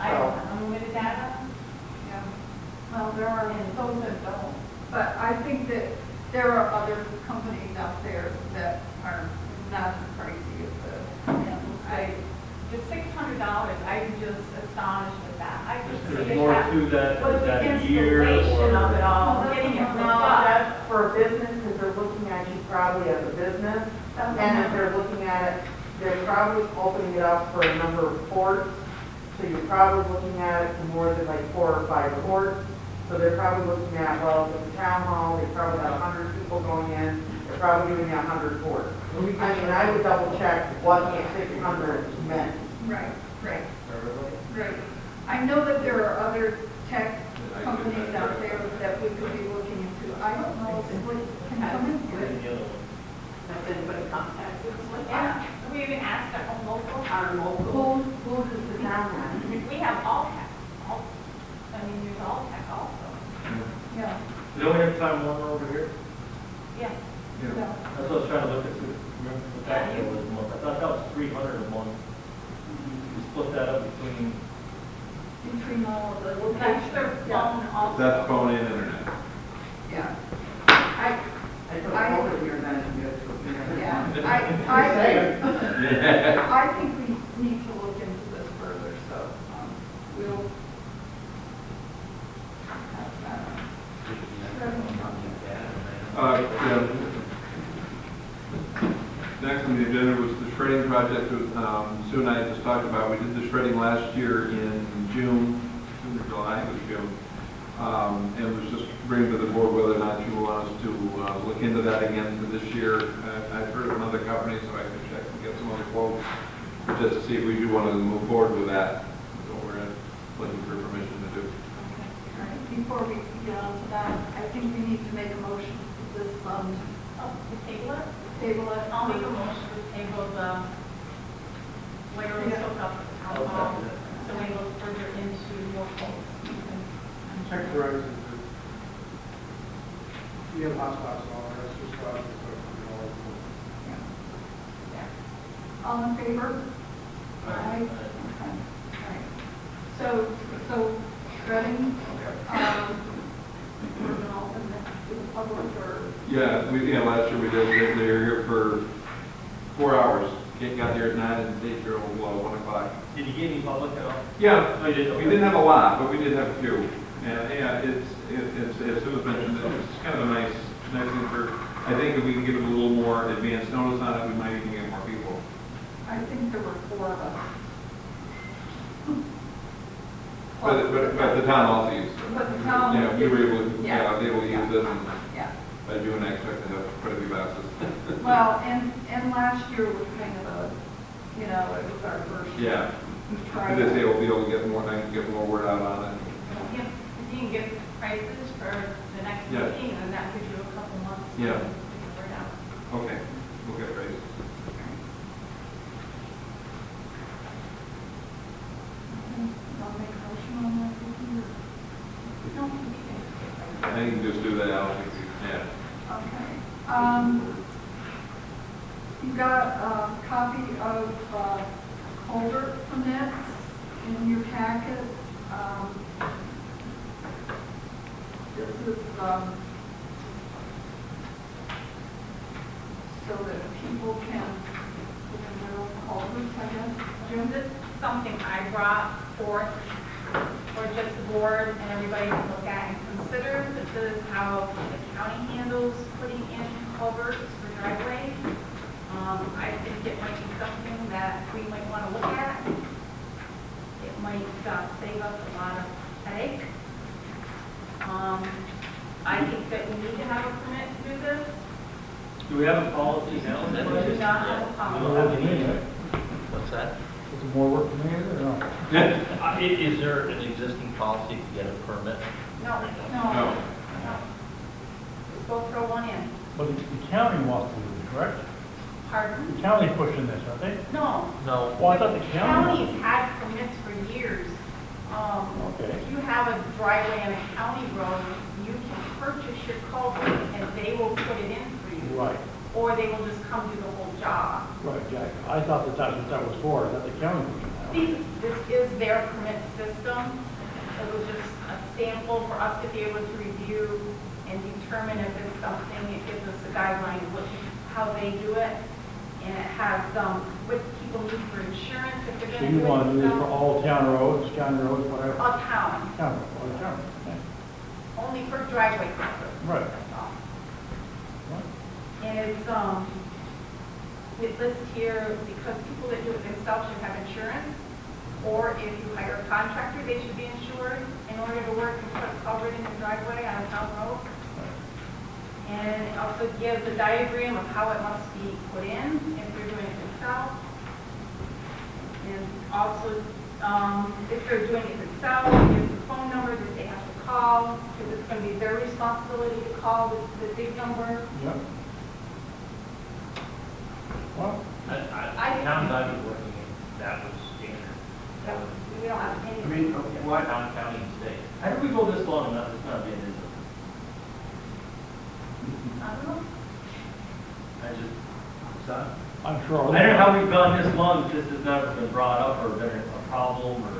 I don't have unlimited data. Yeah. Well, there are those that don't. But I think that there are other companies out there that are not as crazy as The $600, I'm just astonished at that. I just see There's it more that to that, was is the that a year installation or? of it all, No, getting it No, hooked up. that's for a business, because they're looking at you probably as a business. And if they're looking at it, they're probably opening it up for a number of ports. So you're probably looking at it for more than like 4 or 5 ports. So they're probably looking at, well, if it's a town hall, they probably got 100 people going in, they're probably giving you 100 ports. I mean, I would double check what the 600 meant. Right. I know that there are other tech companies out there that we could be looking into. I don't know if we can come in here. That's anybody contact us like Yeah, that. we even asked our own local. Our local. Who does the town have? We have all tech. There's all tech also. Yeah. Don't we have Time Warner over here? Yeah. Yeah. That's what I was trying to look at, remember what that deal was a month. I thought that was $300 a month. You split that up between, Between all of the locations. That's their phone also. That's phone and internet. Yeah. I took a photo here and then you guys took me. I think we need to look into this further, so, we'll. Yeah. Next on the agenda was the shredding project that Sue and I just talked about. We did the shredding last year in June or July, it was June. And it was just bringing to the board whether or not you want us to look into that again for this year. I've heard of another company, so I can check and get some other quotes, just to see if we do want to move forward with that. That's what we're looking for permission to do. All right, before we get on to that, I think we need to make a motion for this Oh, we table it? Table it. I'll make a motion to table the wireless hookup at the town I'll hall. second it. So we look further into more quotes. Check the records. We have hotspots and all, that's just, All in favor? Aye. Okay. All right. So shredding, we're going to open it to the public or? Yeah, last year we did, they were here for 4 hours. Kate got here at 9 and stayed here till 1 o'clock. Did you get any public at all? Yeah, Oh, you did? we didn't have a lot, but we did have a few. And yeah, it's, as Sue was mentioned, it's kind of a nice thing for, I think if we can give it a little more advanced notice on it, we might even get more people. I think there were 4 of us. But the town also used it. But the town. Yeah, we were able to, Yeah. they were able to use it, and Yeah. by June, I expect to have quite a few boxes. Well, and last year was kind of a, it was our first. Yeah. Try. And this year we'll be able to get more, get more word out on it. If you can get prices for the next Yeah. meeting, and that gives you a couple months. to Yeah. get the word out. Okay, we'll get ready. I'll make a motion on that. No, okay. I think you can just do that, I don't think, yeah. Okay. You got a copy of culvert permits in your packet. This is so that people can put in their own culverts, I guess. June, this is something I brought forth for just the board and everybody to look at and consider. This is how the county handles putting in culverts for driveways. I think it might be something that we might want to look at. It might save us a lot of headache. I think that we need to have a permit to do this. Do we have a policy now? We do not have a We policy. don't have any. What's that? Is it more work for me or no? Is there an existing policy to get a permit? No, No. no. Just go throw one in. But the county wants to do it, correct? Pardon? The county pushing this, aren't they? No. No. Well, I thought the county. Counties had permits for years. Okay. If you have a driveway on a county road, you can purchase your culvert and they will put it in for you. Right, Or they will just come do the whole job. right, Jack. I thought that that's what that was for, that the county pushing that. This is their permit system. It was just a sample for us to be able to review and determine if it's something. It gives us a guideline of how they do it. And it has what people need for insurance if they're So going to you do it want to do this for themselves. all town roads, county roads, whatever? A town, County, all town, okay. only for driveway culverts. Right. That's all. Right. And it lists here, because people that do it themselves should have insurance, or if you hire a contractor, they should be insured in order to work and put a culvert in the driveway on a town road. And it also gives a diagram of how it must be put in if they're doing it themselves. And also, if they're doing it themselves, it gives the phone number that they have to call, because it's going to be their responsibility to call the big number. Yep. Well, Towns I was working in, that was standard. That was We don't have any. I mean, what, town, county, and state. How did we go this long enough? It's not being this. I don't know. I just, I'm sure. I don't know how we've gone this long, this has never been brought up or been a problem or.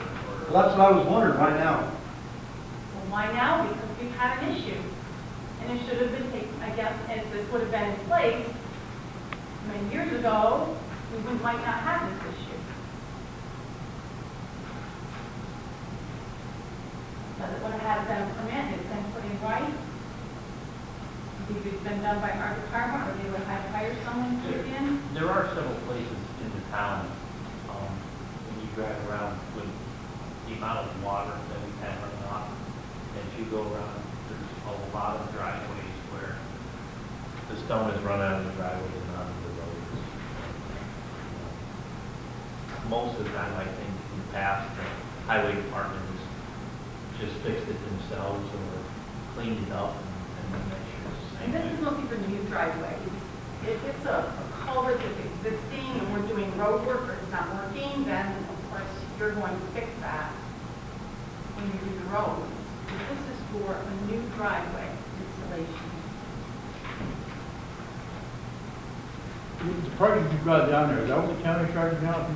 well, that's what I was wondering, why now? Well, why now? Because we've had an issue. And it should have been taken, I guess, if this would have been in place, many years ago, might not have this issue. But it would have had been a permit, it's been put in right. If it's been done by our department, or they would have hired someone to put it in. There are several places in the town, when you drive around with the amount of water that we've had running off, as you go around, there's a lot of driveways where the stone is run out of the driveway and onto the roads. Most of the time, I think, in the past, the highway department has just fixed it themselves or cleaned it up and then make sure it's And this is mostly for new driveways. If it's a culvert that's existing and we're doing road work or it's not working, then of course you're going to fix that when you do the road. But this is for a new driveway installation. The project you've got down there, is that what the county's charging now?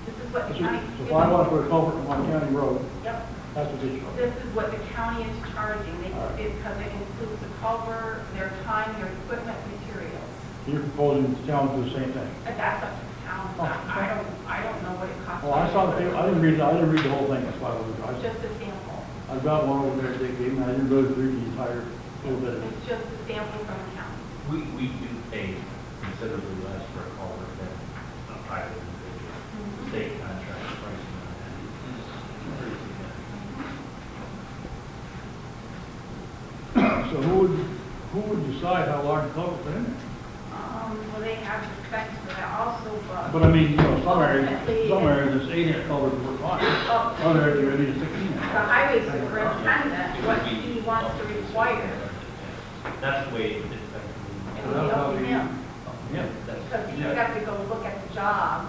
This is what the So county. if I want to put a culvert on my county road, Yep. that's what they charge. This is what the county is charging, All right. because it includes the culvert, their time, their equipment, materials. You're proposing the town to do the same thing. But that's up to the town. Oh, okay. I don't know what it costs. Well, I saw the, I didn't read the whole thing, that's why I was, Just a sample. I've got one over there they gave me, I didn't really read the entire little bit of it. It's just a sample from the county. We do pay considerably less for a culvert than a private individual. State contract pricing on that is pretty significant. So who would decide how large a culvert put in there? Well, they have the specs for that also, But I mean, you know, some areas, this 8-inch culvert would work fine. Other areas, you need a 16-inch. the highway superintendent, what he wants to require, That's the way it's it will be up to him. Yeah. Because he's got to go look at the job,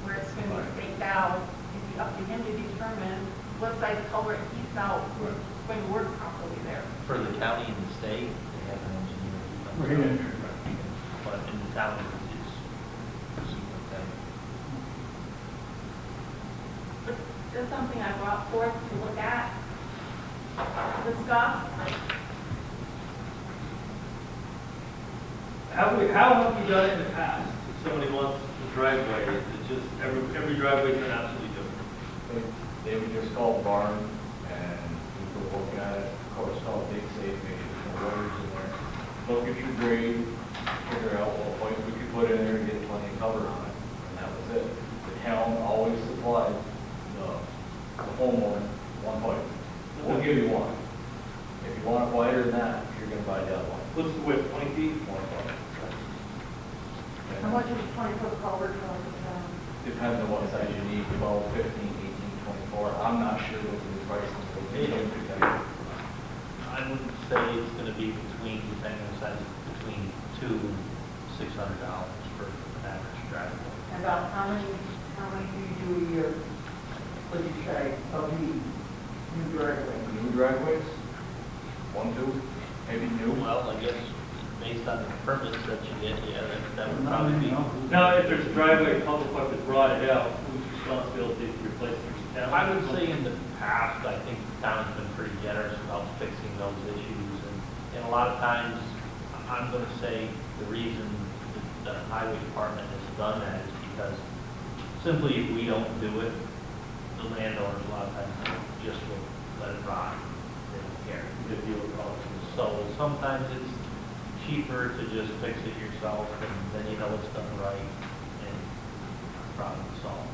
where it's going to be staked out. It'd be up to him to determine what size culvert he felt was going to work properly there. For the county and the state, they have an engineer who comes Right. out there. But in the town, it's okay. But there's something I brought forth to look at, discuss. How have you done it in the past? If somebody wants a driveway, is it just, every driveway's been absolutely different? They would just call the barn and we would look at it, of course, call Big Safe, maybe there's no waters in there. Look at your grade, figure out what points we could put in there and get plenty of cover on it, and that was it. The town always supplied the homeowner one point. We'll give you one. If you want it wider than that, you're gonna buy the other one. What's the width, 20 feet? 1 foot. How much is 20-foot culvert for Depends on what size you need, 12, 15, 18, 24. I'm not sure what the new pricing will be. I wouldn't say it's gonna be between, depending on size, between $200 and $600 for an average driveway. About how many do you do a year? What did you say, of the new driveway? New driveways, 1, 2, maybe new. Well, I guess based on the permits that you get, yeah, that would probably be. Now, if there's a driveway, public works that brought it out, whose responsibility to replace it? Town? I would say in the past, I think the town's been pretty generous about fixing those issues, and a lot of times, I'm gonna say the reason the highway department has done that is because simply if we don't do it, the landowners a lot of times just will let it rot. They don't care. They deal with problems. So sometimes it's cheaper to just fix it yourself, and then you know it's done right, and problem solved.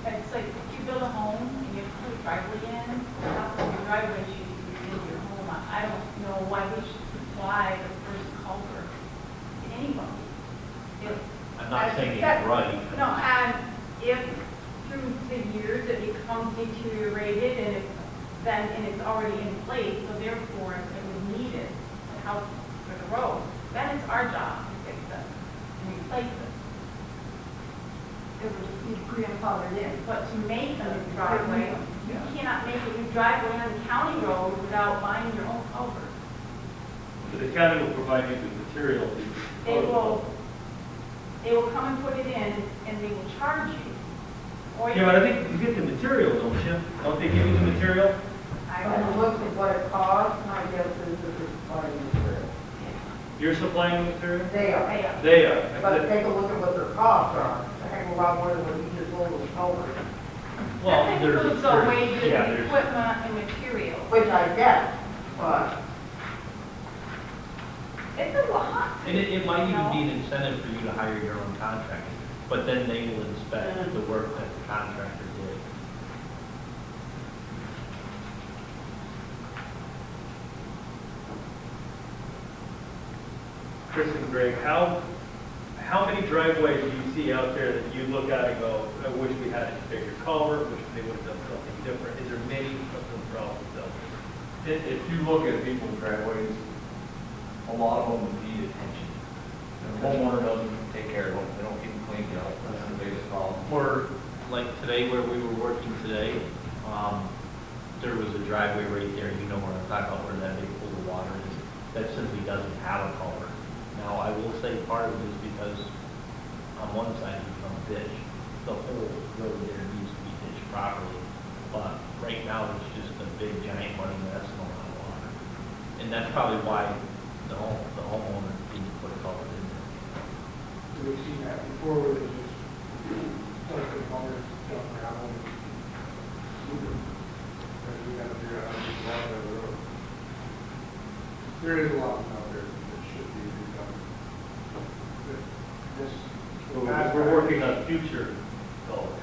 It's like if you build a home and you put a driveway in, how come your driveway should be in your home? I don't know why we should supply the first culvert to anybody. If- I'm not as saying except- it's right. No, and if through the years it becomes deteriorated and it's already in place, so therefore if it was needed to help for the road, then it's our job to fix it and replace it. It would just be grandfathered in. But to make a new driveway, you cannot make a new driveway on the county road without buying your own culvert. So the county will provide you with material. They will come and put it in and they will charge you. Or Yeah, but I think you get the material, don't you? Don't they give you the material? I And don't look know. at what it costs, my guess is that it's buying material. You're supplying the material? They are. They are. But take a look at what their costs are. A heck of a lot more than what you just told us over. Well, That there's includes the wages, yeah, there's- equipment, and materials. Which I get, but It's a lot. And it might even be an incentive for you to hire your own contractor, but then they will inspect the work that the contractor did. Chris and Greg, how how many driveways do you see out there that you look at and go, I wish we had a bigger culvert, wish they would have done something different? Is there many of them problems out there? If you look at people's driveways, a lot of them need attention. The homeowner doesn't take care of them, they don't keep them cleaned up, that's the biggest problem. Or like today where we were working today, there was a driveway right there, you know where I'm talking about, where that big pool of water is, that simply doesn't have a culvert. Now, I will say part of it is because on one side you become a ditch, the whole road there needs to be ditched properly. But right now, it's just a big giant muddy mess and a lot of water. And that's probably why the homeowner didn't put a culvert in there. We've seen that before, where they just, like, the owners dump gravel and move it. And we gotta figure out how to get water on the road. There is a lot out there that should be redone. But this. We're working on future goals.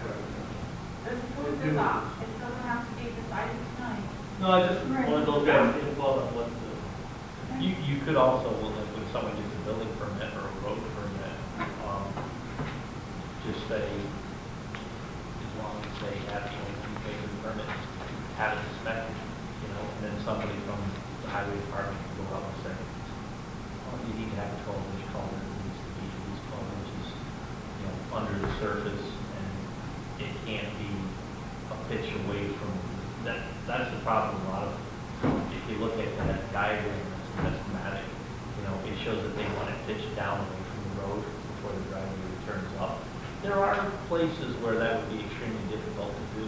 This food is off, it doesn't have to be decided tonight. No, I just wanted those guys involved on what the, You could also, well, like when someone gets a building permit or a road permit, just say, as long as they have, you know, you pay the permit, have it inspected, you know, and then somebody from the highway department can go out and say, oh, you need to have a 12-inch culvert, it needs to be at least 12 inches, you know, under the surface, and it can't be a pitch away from that. That's the problem. A lot of, if you look at that diagram, that's schematic, you know, it shows that they want it pitched down away from the road before the driveway turns up. There are places where that would be extremely difficult to do,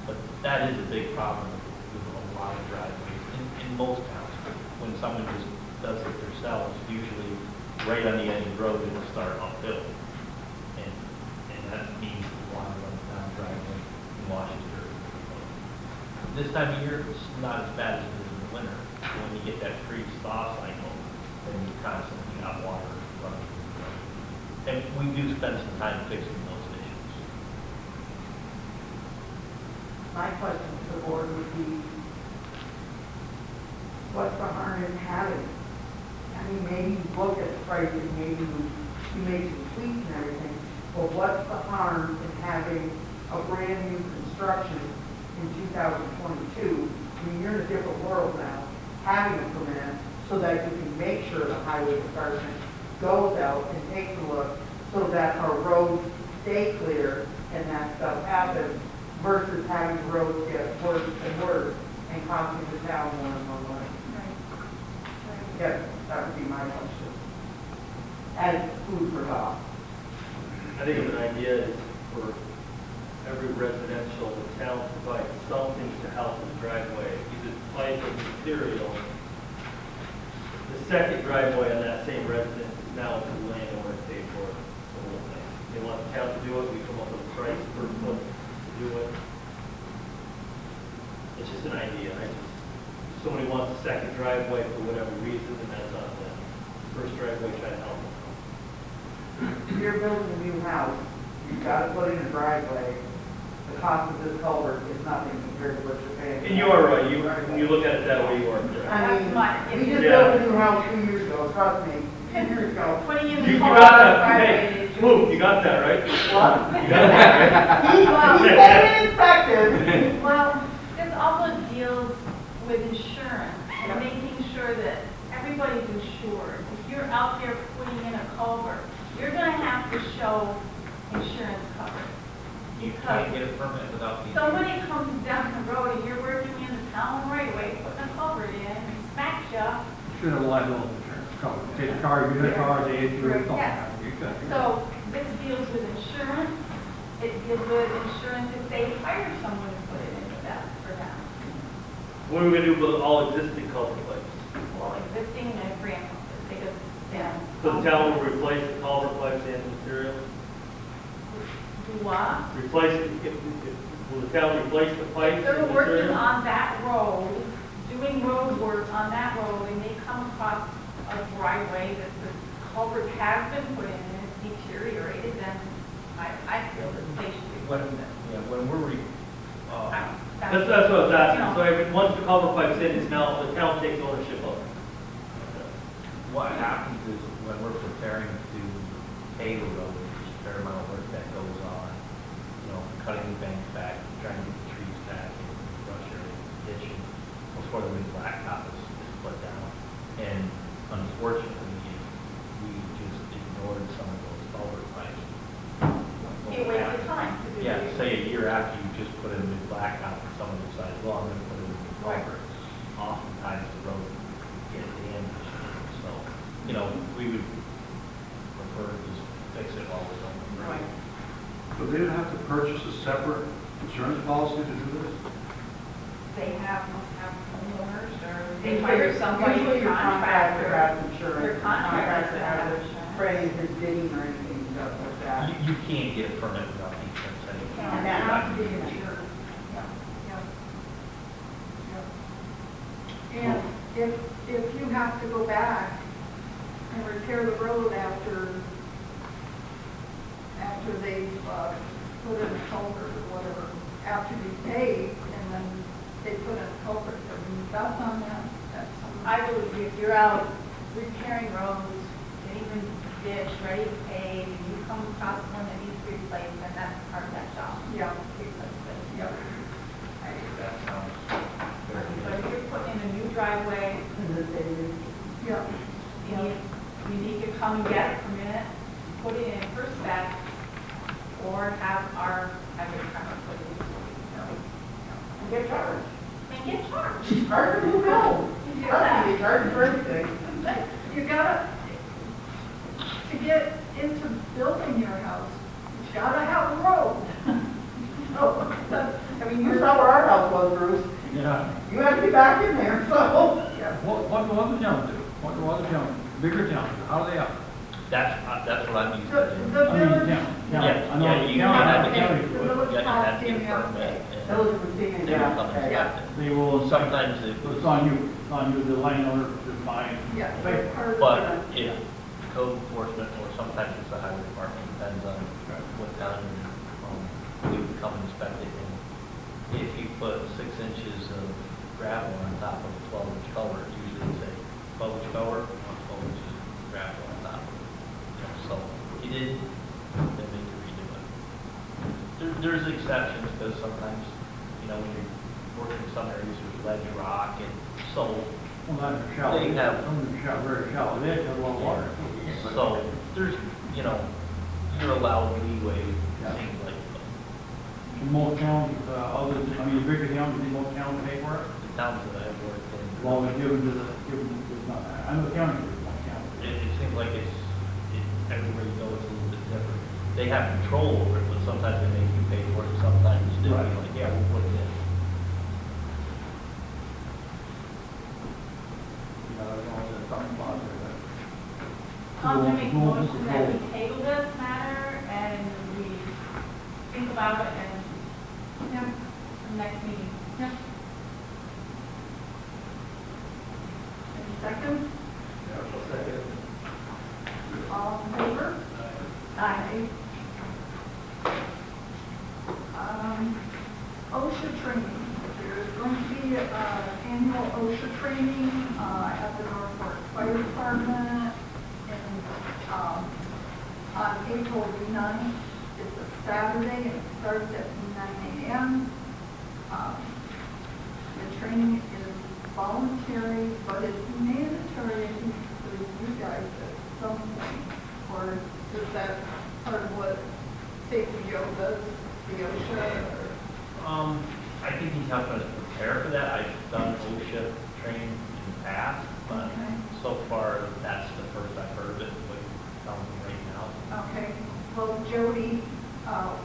but that is a big problem with a lot of driveways in most towns. When someone just does it themselves, usually right on the edge of the road, it'll start uphill. And that means the water runs down the driveway and washes dirt. This time of year, it's not as bad as it is in the winter. When you get that freeze-thaw cycle, then you constantly got water running through the road. And we do spend some time fixing those issues. My question to the board would be, what's the harm in having? I mean, maybe you look at the pricing, maybe you make some tweaks and everything, but what's the harm in having a brand new construction in 2022? I mean, you're in a different world now, having a permit so that you can make sure the highway department goes out and takes a look so that our roads stay clear and that stuff happens versus having the roads get worse and worse and costing the town more and more money. Yes, that would be my question. As food for thought. I think of an idea is for every residential, the town provides something to help with the driveway, either pipe or material. The second driveway on that same residence is now up to the landowner to pay for the whole thing. They want the town to do it, we come up with a price per foot to do it. It's just an idea. If somebody wants a second driveway for whatever reason, then that's on them. First driveway, try to help them. If you're building a new house, you've got to put in a driveway. The cost of this culvert is nothing compared to what you're paying. And you are right, when you look at it that way, you are correct. I mean, That's we just Yeah. built a new house 2 years ago, trust me, 2 years ago. Putting in You the got culvert that, driveway hey, is Luke, you got that, right? What? You got that, right? He said it inspected. Well, this also deals with insurance and making sure that everybody's insured. If you're out there putting in a culvert, you're gonna have to show insurance coverage. You can't get a permit without being. Somebody comes down the road and you're working in the town right away, putting a culvert in, and smacks you. Should have liability insurance covered. Take a car, you get a car, they hit you, it's all Yeah. happening. Exactly. So this deals with insurance. It deals with insurance if they hire someone to put it in for them. What are we gonna do with all existing culvert pipes? Well, existing and brand, because, yeah. So the town will replace the culvert pipes and material? Do what? Replace, will the town replace the pipes If they're and working material? on that road, doing road work on that road, and they come across a driveway that the culvert has been put in and it's deteriorated, then I feel that they should be. When we're, That's what I was asking. So once the culvert pipe's in, it's now, the town takes ownership of it. what happens is when we're preparing to pave a road, there's a fair amount of work that goes on, cutting the banks back, trying to get the trees back, and brush area, ditching, before the big blacktop is put down. And unfortunately, we just ignored some of those culvert pipes. It wasted time to do. Yeah, say a year after you just put in a new blacktop, and someone decides, well, I'm gonna put in a new culvert. Oftentimes the road gets damaged, so, we would prefer to just fix it while we're on the road. So they would have to purchase a separate insurance policy to do this? They must have homeowners, or they hire somebody, Usually your contractor has contractor. insurance. Your contractor has has insurance. For any bidding or anything, stuff like that. You can't get a permit without insurance anyway. And that has to be insured. And if you have to go back and repair the road after they've put in a culvert or whatever, after you pave, and then they put in a culvert, I mean, that's on them. That's on them. I believe if you're out repairing roads, getting the ditch ready to pave, and you come across one that needs to be replaced, then that's part of that job. Yeah, Replace it. yeah. That sounds But very if you're putting in a new driveway, Yeah. you need to come and get a permit, put it in first step, or have our highway department put it in. And get charged. And get charged. Charged who knows? You gotta be charged for everything. You gotta, to get into building your house, you gotta have a road. So, I mean, you saw where our house was, Bruce. Yeah. You have to be back in there, so. yeah. What do other towns do? What do other towns, bigger towns, how do they operate? That's what I'm used The to doing. the I mean, village, town, Yeah, I know yeah, the you county, have the to county, the do it. village You have to have costs to in get a your permit. pay. and Village receiving They will come and that. inspect it. They will, Sometimes it it's on you, the landowner, to find. Yeah, Pay. they're part of But the, if code enforcement, or sometimes it's the highway department, depends on what done, we would come and inspect it. And if you put 6 inches of gravel on top of a 12-inch culvert, usually it's a 12-inch culvert, 12 inches of gravel on top of it. So if you did, then they could redo it. There's exceptions, because sometimes, when you're working in some areas, there's ledge rock, and so Well, that's a shallow, They have- some of them shallow, very shallow, they have a lot of water. So there's, you're allowed leeway, Yeah. things like In most towns, bigger towns, in most towns pay for it, the towns that I've worked in. well, it's not, I know the county, one county. It seems like everywhere you go, it's a little bit different. They have control over it, but sometimes they make you pay for it, sometimes they're Right. like, yeah, we'll put it in. Something about it. I'm going to make a Rules and motion that we control. table this matter and we think about it and, next meeting. any second, all in favor? Aye. OSHA training, there's going to be annual OSHA training at the Norfolk Fire Department on April 9th. It's a Saturday and it starts at 9 a.m. The training is voluntary, but it's mandatory, I think, for you guys at some point. Or is that part of what Safety Joe does, the OSHA? Or? I think he's helping us prepare for that. I've done OSHA training in the past, but Okay. so far, that's the first I've heard of it, what you're telling me right now. Okay, well, Jody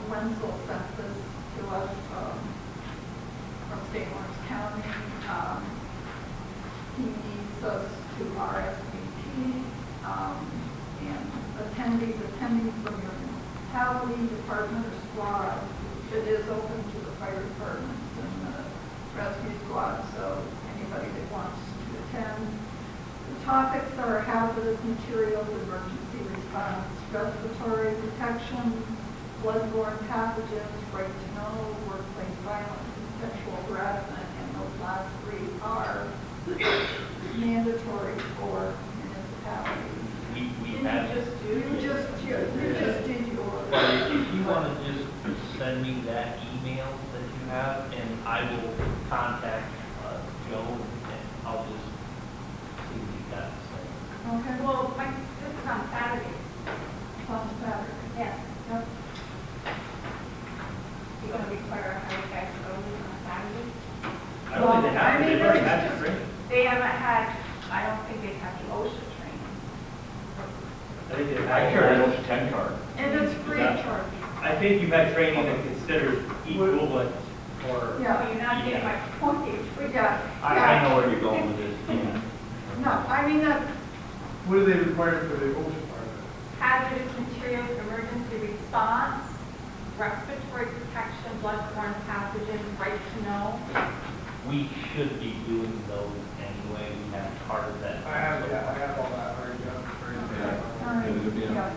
Wenzel sent this to us from St. Lawrence County. He needs us to RSVP, and attendees attending from your municipality, department, or squad. It is open to the fire departments and the rescue squad, so anybody that wants to attend. The topics are hazardous materials, emergency response, respiratory protection, bloodborne pathogens, right to know, workplace violence, and sexual harassment, and those last three are mandatory for municipalities. We Didn't have, you just do? You I think they've I had carry training. almost 10 cars. And it's free of charge. I think you've had training that considers equivalent or. Yeah. So you're not getting my point, but yeah. I know where you're going with this, yeah. No, I mean, that's, What do they require for the ocean part? Hazardous materials, emergency response, respiratory protection, bloodborne pathogens, right to know. We should be doing those anyway, we have part of that. I have all that already done. all right, It was, yeah.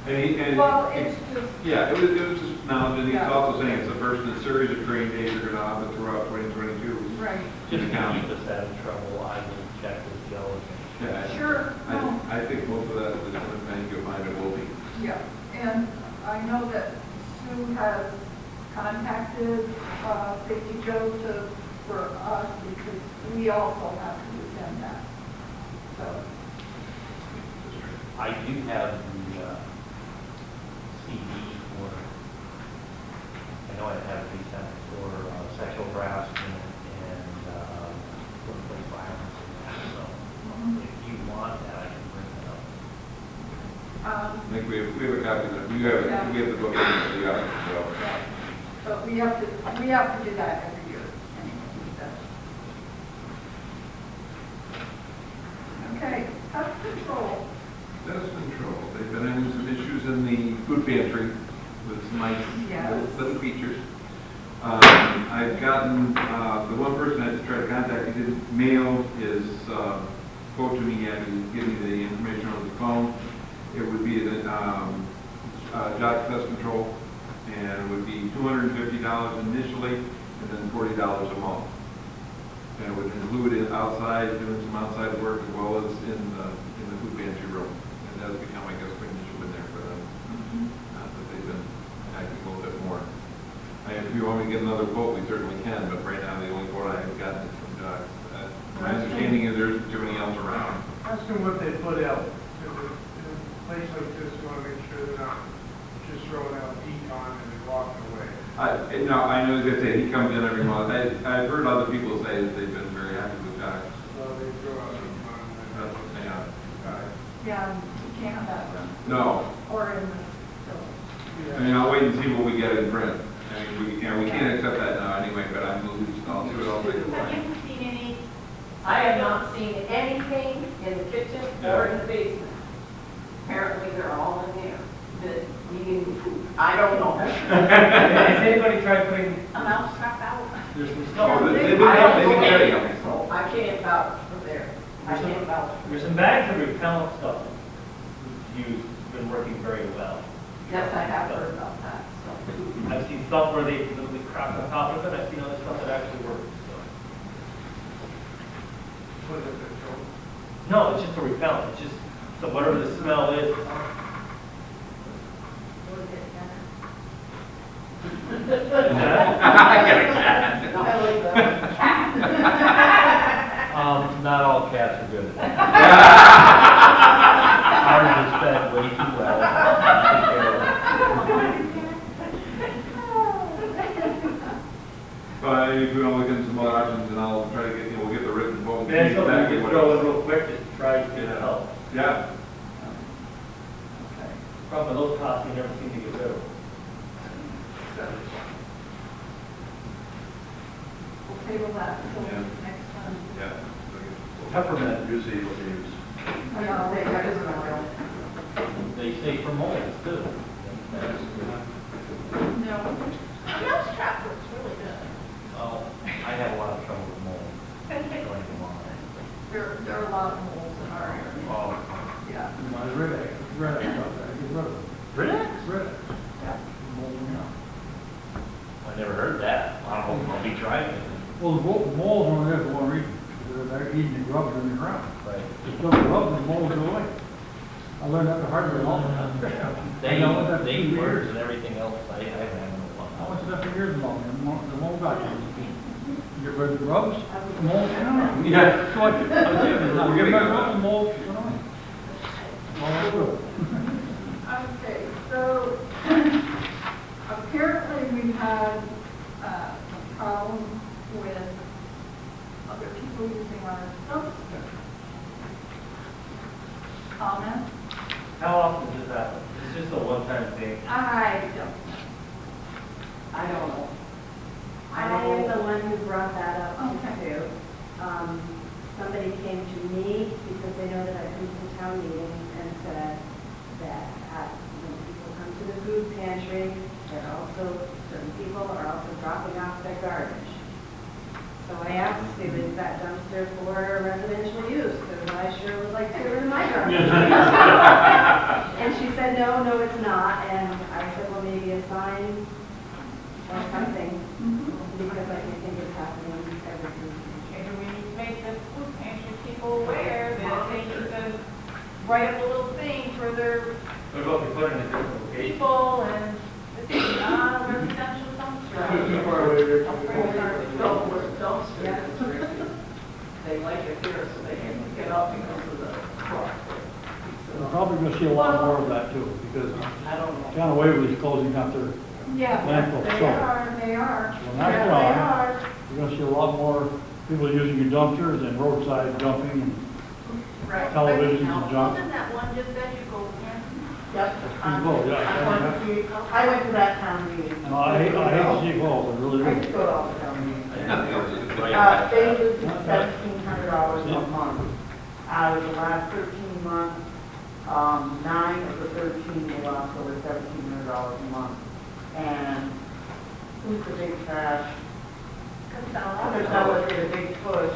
And Well, it's just, yeah, it was just knowledge, and he's Yeah. also saying it's the first in a series of training days are gonna happen throughout 2022. right, Just to keep us out of trouble, I will check with Joe and Yeah, sure, no. I think most of that is gonna make you find it will be. Yeah, and I know that Sue has contacted Safety Joe for us because we also have to attend that. So, I do have the CD for, I know I have these for sexual harassment and workplace violence and that, so if you want that, I can bring it up. I think we have a copy of it, we have the book, so you have it, so. yeah. But we have to do that every year anyway. So. Okay, pest control. Pest control, they've been having some issues in the food pantry with some nice Yes. little features. I've gotten, the one person I tried to contact, he didn't mail his quote to me yet, and give me the information on the phone. It would be the Jock Pest Control, and it would be $250 initially, and then $40 a month. And it would include it outside, doing some outside work, as well as in the food pantry room. And that's become, I guess, quite an issue in there for them. Not that they've been acting a little bit more. If you want me to get another quote, we certainly can, but right now, the only quote I have gotten is from Jock. My understanding is there isn't too many else around. Ask them what they put out. In a place like this, you want to make sure they're not just throwing out decon and then walking away. No, I know, as I say, he comes in every month. I've heard other people say that they've been very happy with Jock. So they throw out decon and then. That's what they have. Yeah, you can't have that room No, or in the facility. I mean, I'll wait and see what we get in print. I mean, we can't accept that now anyway, but I'll see what else they can Have find. you seen any? I have not seen anything in the kitchen or in the basement. Apparently, they're all in there, that eating food. I don't know. Has anybody tried putting, A mouse trap out? there's some Oh, stuff, they've been I don't getting go ready. anywhere, so I can't vouch for there. I can't vouch. there's some bags of repellent stuff used, been working very well. Yes, I have heard about that, so. I've seen stuff where they literally crap on top of it, I've seen other stuff that actually works, so. Put it in the No, it's just a repellent, it's just, so whatever the smell is. Is that- I like that. Not all cats are good. Ours is fed way too well. Take care of it. But if we want to look into some other options, and I'll try to get, we'll get the written quote. That's something Exactly you what can throw it in real quick, just to try to get it help. is. Yeah. Okay. Problem with those costs, you never seem to get rid of them. So. We'll table that until Yeah. next time. Yeah. Peppermint usually what they use. Yeah, They got this one. They say for moles too. No, A mouse trap works really good. Oh, I have a lot of trouble with moles. Going to mine. there are a lot of holes in our area. Oh. Yeah. My red egg out there, get rid of it. Really? Red egg. Yeah. Mold them out. I never heard that. I'll be trying it. Well, the mold's only there for one reason. They're eating the grubs in the ground. Right. Just throw the grubs and the mold go away. I learned that the hard way all the time. I know what that They for words years. and everything else, I have no I fun. went to that for years long, and the mold got you. Get rid of the grubs, the mold went away. Yeah. So I did. We're getting Get rid on that. of the mold, went away. All good. Okay, so apparently we've had a problem with other people using our dumpster. Comment? How often does this happen? It's just a one-time thing. I don't know. I am the one who brought that up Okay. too. Somebody came to me because they know that I come to town meetings and said that when people come to the food pantry, certain people are also dropping off their garbage. So I asked if it's that dumpster for residential use, because I sure would like to get rid of my garbage. And she said, no, it's not. And I said, well, maybe a sign or something, because I think it's happening every week. Maybe we need to make the food pantry people aware that they need to write up a little thing for their What about if we put it in a different location? people and it's not a residential dumpster. Too far away there. Don't bring the garbage. Don't put dumpsters. They like it here, so they can get up and go to the truck. We're probably gonna see a lot more of that too, because I don't know. Town of Waverly's closing out their Yeah, landfill, they so are, they are. when Yeah, that's they gone, are. you're gonna see a lot more people using your dumpsters and roadside dumping and Right. televisions and junk. Wasn't that one just that you go in? Yep. Well, yeah, I went to that town meeting. and I hate to see it close, I really I do. just go to all the town meetings. Right. They lose $1,700 a month. Out of the last 13 months, 9 of the 13 they lost over $1,700 a month. And who's the big trash? Casella did a big push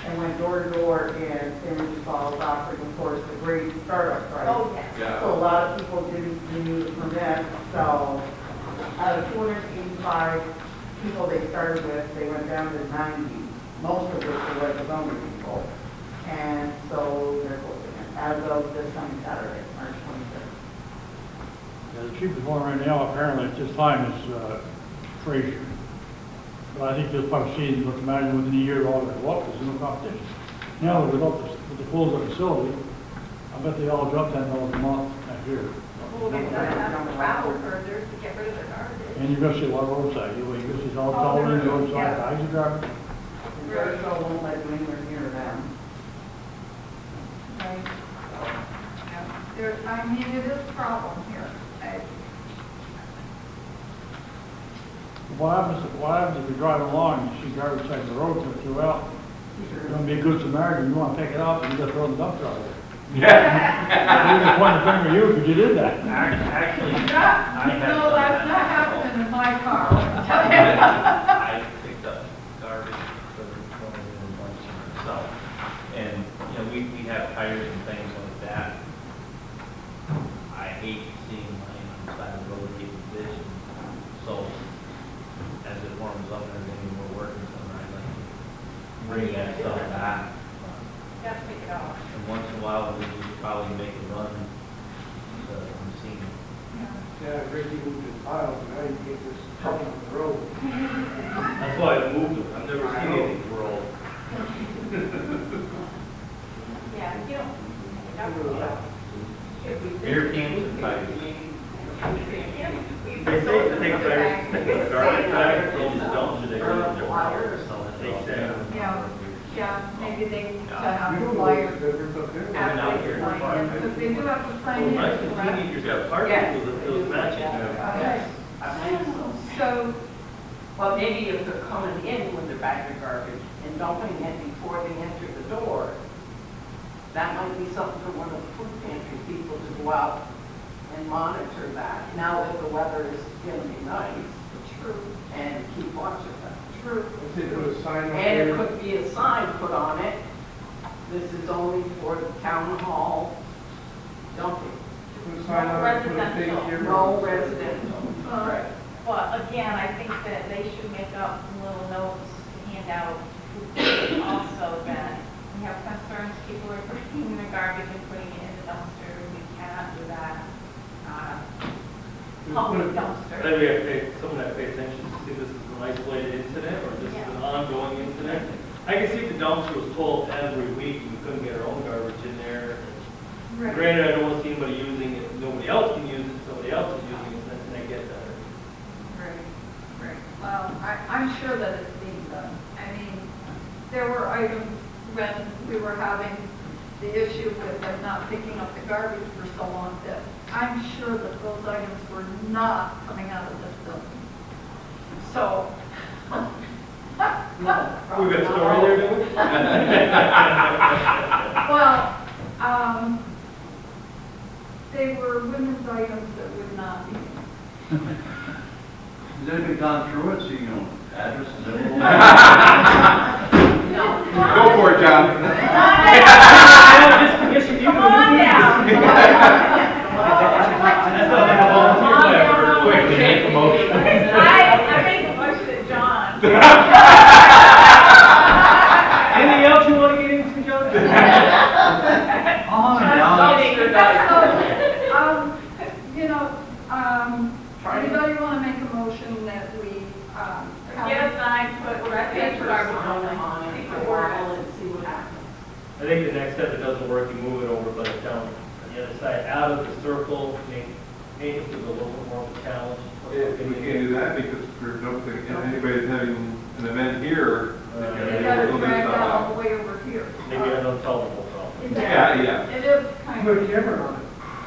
and went door to door in San Luis Falls, offering, of course, the great startup price. Oh, yes. So a lot of people didn't renew the permit, so out of 285 people they started with, they went down to 90, most of which were West people. And so they're closing it as of this coming Saturday, March 25th. Yeah, the cheapest one right now, apparently at this time, is Fraser. But I think they'll probably see, let's imagine within a year, all their luck, there's no competition. Now, with the closed up facility, I bet they all drop $10 a month next year. Well, they're gonna have to travel further to get rid of their garbage. And you're gonna see a lot of roadside, you're gonna see all Oh, television, yeah. roadside, bags of garbage. And Jericho won't let you anywhere near them. Right. Yeah. I mean, it is a problem here. What happens if you're driving along, and you see garbage side of the road, to throw out, you're gonna be a good Samaritan, you wanna pick it up, and you gotta throw it in the dumpster out there. There's a point of finger at you, because you did that. Actually, I have No, done that's that. not happening in my car. I picked up garbage for going in a bunch myself. And, you know, we have tires and things like that. I hate seeing mine on the side of the road getting ditched. So, as it warms up and everything, we're working somewhere, I like to bring that stuff back. Gotta pick it off. And once in a while, we just probably make a run to see. Yeah, Ricky moved his piles, now you get this truck on the road. That's why I moved it. I've never seen anything roll. Yeah, you don't. Beer cans and tires. They say to take garbage bag, throw in the dumpster, they go in their flowers, so they say. Yeah, maybe they need to have You a don't know flyer what's different up there. after they sign in, because they do have to sign in. Well, nice, because correct? teenagers got parking, Yes. it was matching. Okay. I think so. So, Well, maybe if they're coming in with their bag of garbage and dumping it before they enter the door, that might be something for one of the food pantry people to go out and monitor that. Now that the weather is going to be nice. True. And keep watch of that. True. Let's say put a sign up And it there. could be a sign put on it. This is only for the town hall dumping. Put a sign on it, put a thing here. No residential. Right. But again, I think that they should make up some little notes to hand out also that we have concerns, people are bringing their garbage and putting it in the dumpster, we cannot do that. Public dumpster. Then we have to pay, someone that pay attention to see if this is an isolated incident or this is an ongoing incident. I can see if the dumpster was full every week, we couldn't get our own garbage in there. right. Granted, I don't want to see anybody using it, nobody else can use it, somebody else is using it, and I get that. Right. Well, I'm sure that it's being done. I mean, there were items when we were having the issue with them not picking up the garbage for so long that I'm sure that those items were not coming out of this building. So, We've got story there, do we? well, they were women's items that would not be. Has anybody gone through it, so you know, address and everything? Go for it, John. Come on down. That's not like a volunteer letter. Quick, make a motion. I make a motion that John. Anything else you want to get into, John? Anybody want to make a motion that we, Get a sign, put refuge garbage on it. on it for a while and see what happens. I think the next step, if it doesn't work, you move it over, but it's down on the other side, out of the circle, make it a little bit more of a challenge. If we can't do that because there's no, if anybody's having an event here, you gotta drag that all the way over here. Maybe I don't tell them what's wrong. Yeah. It is kind Put of. a camera on it.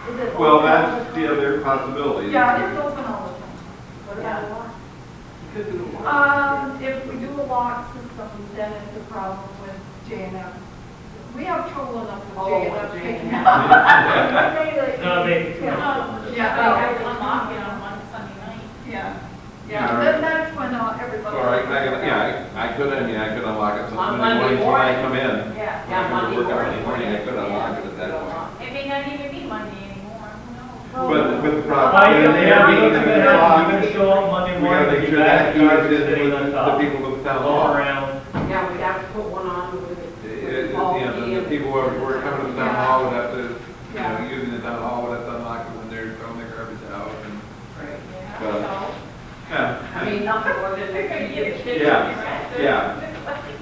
Is it Well, open all that's the the time? other possibility. Yeah, it's open all the time. What about a lot? You could do a lot. If we do a lock system, then it's a problem with J&F. We have trouble enough with J&F taking J&F. out. No, maybe too much. They Yeah, have to unlock it on one Sunday night. yeah, then that's when everybody. Or I could unlock it, so On Monday morning when I morning. come in. Yeah. Yeah, Monday Work out morning. in the morning, I could unlock it at that point. It may not even be Monday anymore, who knows? But with the Well, problem, you they have are to being go in to the bed, lock, you're gonna show up Monday we gotta morning, make you sure got that key garbage is in sitting with on the top. people of town All hall. around. Yeah, we'd have to put one on with it. You know, the people who are coming to the town hall would have to, Yeah. using the town hall would have to unlock it when they're throwing their garbage out and, but, yeah. I mean, nothing more than They're gonna get a kitchen. Yeah.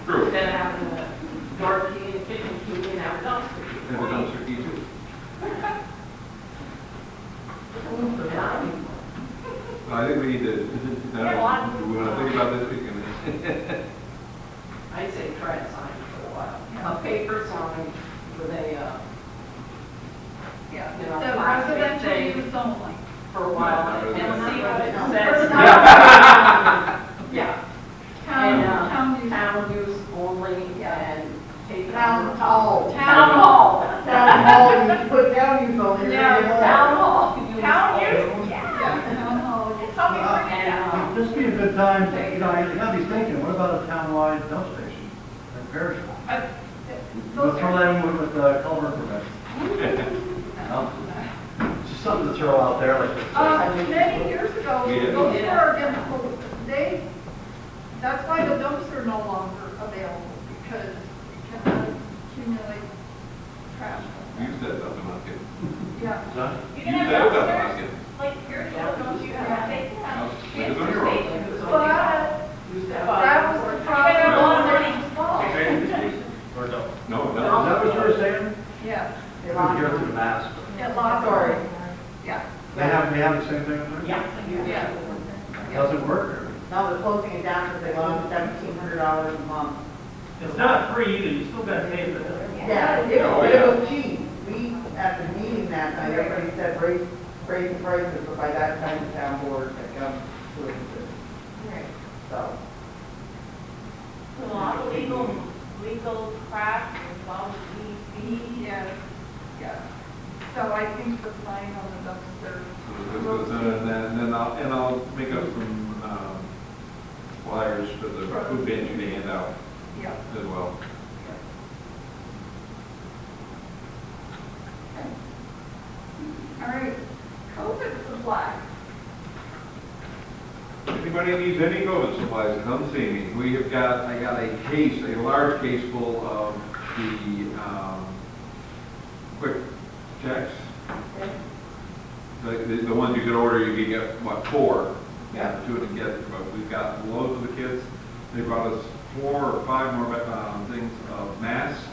True. Instead of having a door key and a kitchen key and have a dumpster key. And the dumpster key too. I think we need to, we want to think about this weekend. I'd say try to sign for a while. A paper sign with a, Yeah, You know, so plastic residential thing. use only. for a while and see what it No, says. for Yeah. Town, And, town use. Town use only and take it. Town hall. Town hall. Town hall, you put town use on there. Yeah, Town hall. Town use? Yeah, town hall. It's always pretty And, down. This would be a good time, to, you know, you gotta be thinking, what about a townwide dump station? Like perishable. We'll throw that in with the culvert permit. No? Just something to throw out there like this. Many years ago, Yeah. those were against, that's why the dumps are no longer available, because you cannot accumulate trash. You said something about it. Yeah. Huh? You You can said have something dumpsters, about it. like here, don't you have, they can have It's on your transfer own. stations. But that was the You can have a lot of problem. money to fall. Or no? No, Is no. that what you were saying? Yeah, I couldn't hear through the mask. it lost. Sorry. Yeah, They have the same thing in there? yeah. Doesn't work or? Now they're closing it down because they lost $1,700 a month. It's not free either, you still gotta pay for that. Yeah, it was cheap. We, at the meeting that night, everybody said raise the prices, but by that time the town board had come to a decision. So, A lot of legal crap involved with these. yes, yes. So I think the fine on the dumpster. And then I'll make up some, flyers for the food pantry to hand out Yeah. as well. All right, COVID supply. Anybody needs any COVID supplies, come see me. I got a large case full of the, quick checks. The ones you could order, you could get, what, 4? Yeah, 2 to get, but we've got loads of the kids. They brought us 4 or 5 more, things of masks.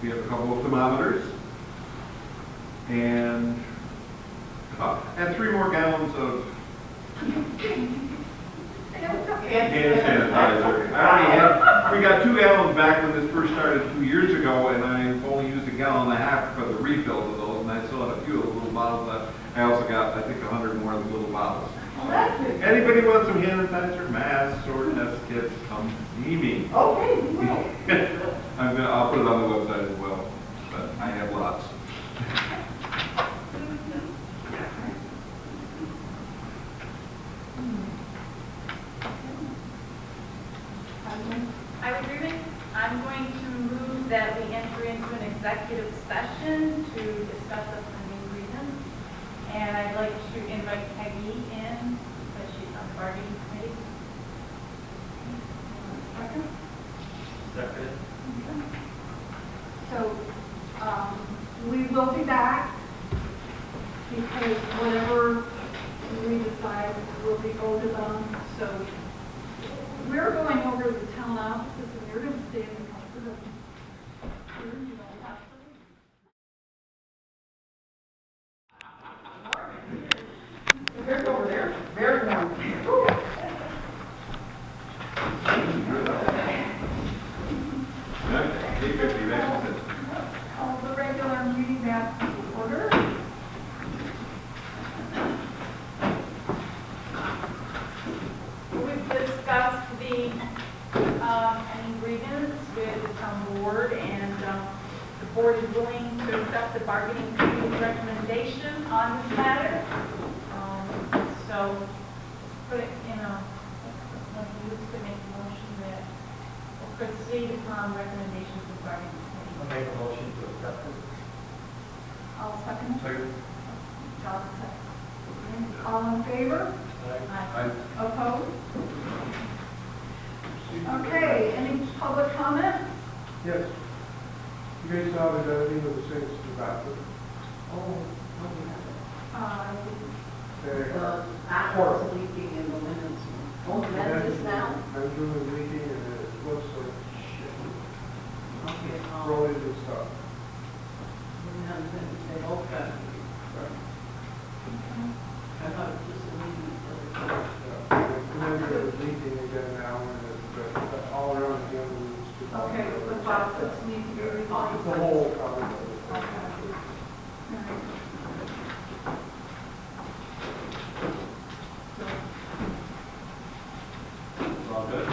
We have a couple of thermometers. And 3 more gallons of Hand hand sanitizer. I already had, we got 2 gallons back when this first started 2 years ago, and I only used 1.5 gallons for the refills of those, and I still had a few of the little bottles left. I also got, I think, 100 more of the little bottles. Well, that's it. Anybody want some hand sanitizer, masks, or test kits, come see me. Okay, we will. I'll put it on the website as well, but I have lots. I would agree with, I'm going to move that we enter into an executive session to discuss upcoming grievance. And I'd like to invite Peggy in, because she's on the bargaining committee. Second? Second. So, we will be back because whatever we decide will be voted on. So we're going over to the town offices and you're going to stay in the comfort of here. You don't have to. There's over there, very warm. Call the regular meeting back to order. We've discussed the, any grievance with the town board, and the board is willing to accept the bargaining committee's recommendation on this matter. So, put it in a, when we used to make a motion that we'll proceed upon recommendations of the bargaining committee. I'll make a motion to accept it. I'll second it. Second. John second. All in favor? Aye. Opposed? Okay, any public comment? Yes. You guys saw the building with the six to bathroom? Uh, The bathroom's leaking in the women's room. Oh, that's this now? I'm doing leaking and it looks like shit. Okay, Rolling and stuff. they both got it. I thought it was just a leaking. And then it's leaking again now and it's all around the other rooms. Okay, the faucets need to be replaced. The whole probably. Okay. All right. All good?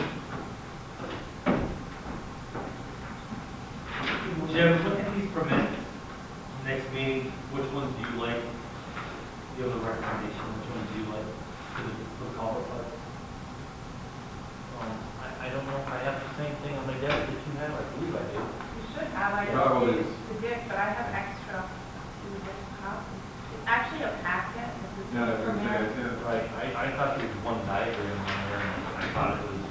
Jim, look at these permits. Next meeting, which ones do you like? Do you have a recommendation? Which ones do you like? For call it like? I don't know if I have the same thing on my desk that you have, I believe I do. You should have, I Probably. just the Dick, but I have extra to this copy. It's actually a packet. This is Yeah, I was gonna say, permit. yeah. Right, I thought there was one diagram on there, and I thought it was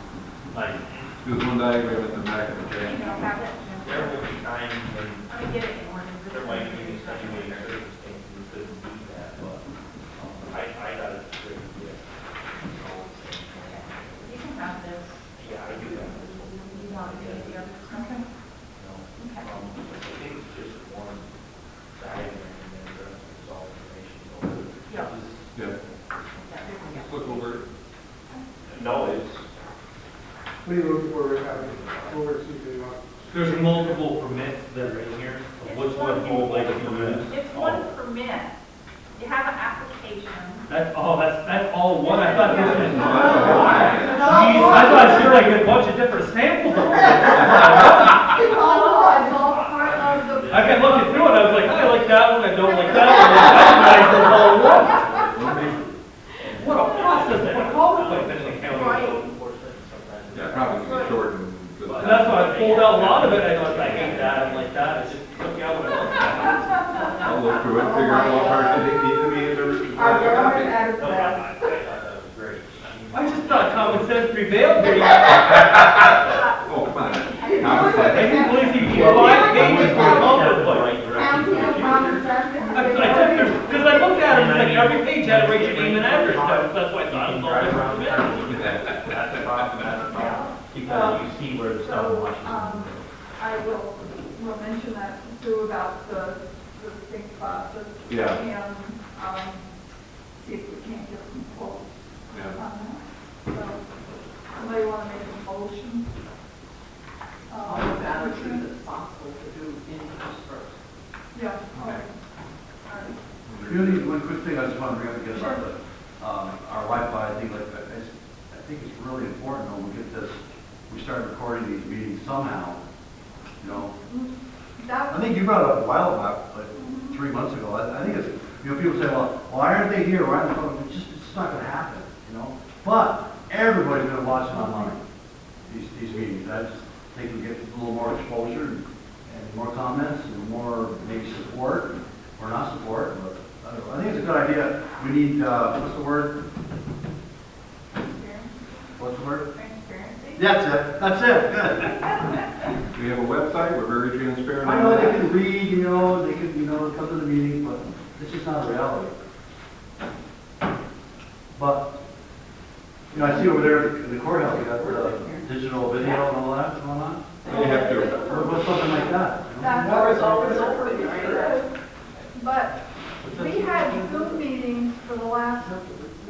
like, There's one diagram at the back of the You page. know, have it, Jim. there will be times when Let me get it in order. This there is- might be extenuating circumstances we couldn't do that, but I got it straight, yeah. You can have this. Yeah, I do have this one. You want to get the others? Okay. I think it's just one diagram and then the rest is all information. Yeah. Yeah, Yeah, there we let's go. look over it. No, it's, What are you looking for, Rick? Over to see if you want. There's multiple permits that are in here. Of which one you would like to use? It's one permit. You have an application. That's all one? I thought this was. Jeez, Jeez, I thought it was like a bunch of different samples of it. It's all part of the. I kept looking through it, I was like, I like that one, I don't like that one. I recognize the whole one. What a process, what a call like that in the county. Yeah, probably be short and. And that's why I pulled out a lot of it, I thought, I hate that, I don't like that, it just took out what I liked. I'll look through it, figure out what parts they need to be in the. Our government added no, I that. thought that was great. I just thought common sense prevailed here. Oh, come on. I can't believe you get 5 pages for a culvert pipe. I took this, because I looked at it, it's like every page had to write your name and address, that's why I thought it was all different permits. That's the problem, because you see where the stone So, washes. I will mention that too about the sink faucets. Yeah. And, see if we can't get some quotes Yeah. on that. So, Somebody want to make a motion? I'll look at it as soon as possible to do interviews first. Yeah, okay. All right. Really, one quick thing I just want to bring up again about Sure. the, our Wi-Fi, I think it's really important when we get this, we start recording these meetings somehow, you know. That I think you brought it up a while back, like 3 months ago. I think it's, you know, people say, well, why aren't they here? Why aren't they? It's just not going to happen, you know. But everybody's going to watch it online, these meetings. I just think we get a little more exposure and more comments and more maybe support or not support. But I don't know. I think it's a good idea. We need, what's the word? What's the word? Transparency. That's it, good. We have a website, we're very transparent. I know they can read, you know, they can, you know, come to the meetings, but it's just not a reality. But, you know, I see over there in the courthouse, you got the digital video and all that going on. You have to. What's something like that? You know? That's always over. But we had Zoom meetings for the last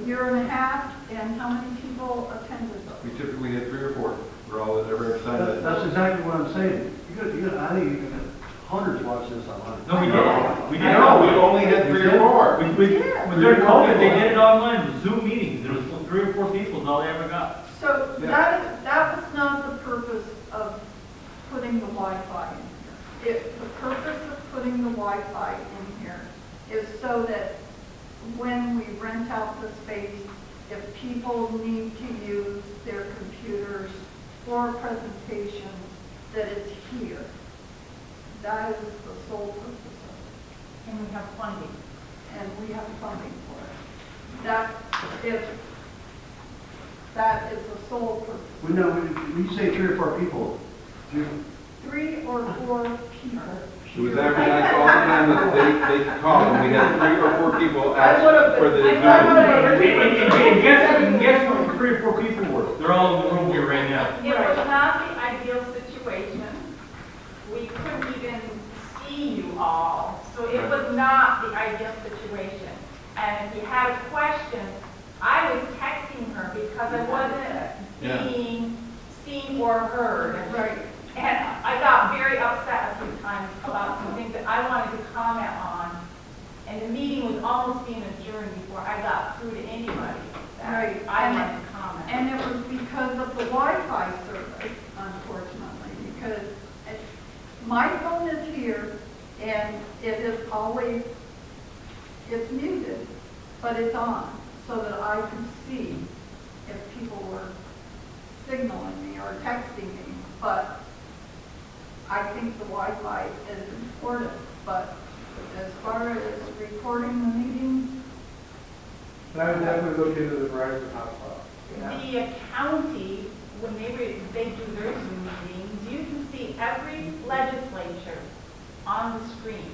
year and a half, and how many people attended We those? typically had 3 or 4. We're all that ever excited. That's exactly what I'm saying. I think you can, hundreds watch this online. No, we did. We did. No, we only had 3 or 4. When during COVID, they did it online, Zoom meetings, there was 3 or 4 people, is all they ever got. So that was not the purpose of putting the Wi-Fi in here. The purpose of putting the Wi-Fi in here is so that when we rent out the space, if people need to use their computers for presentations, that it's here. That is the sole purpose of And we have funding. it, and we have funding for it. That is the sole purpose. We know, when you say 3 or 4 people, 3 or 4 people. It was advertised all the time that they could call, and we had 3 or 4 people ask for the Zoom. And guess what 3 or 4 people were? They're all in the room here right now. It was not the ideal situation. We couldn't even see you all, so it was not the ideal situation. And if you had a question, I was texting her because I wasn't being seen or heard. Right. And I got very upset a few times about some things that I wanted to comment on. And the meeting was almost being adjourned before I got through to anybody that Right. I wanted to comment. And it was because of the Wi-Fi service, unfortunately, because my phone is here and it is always, it's muted, but it's on so that I can see if people were signaling me or texting me. But I think the Wi-Fi is important, but as far as recording the meetings, And I would definitely look into the Verizon hotspot. The county, when they do their Zoom meetings, you can see every legislature on the screen.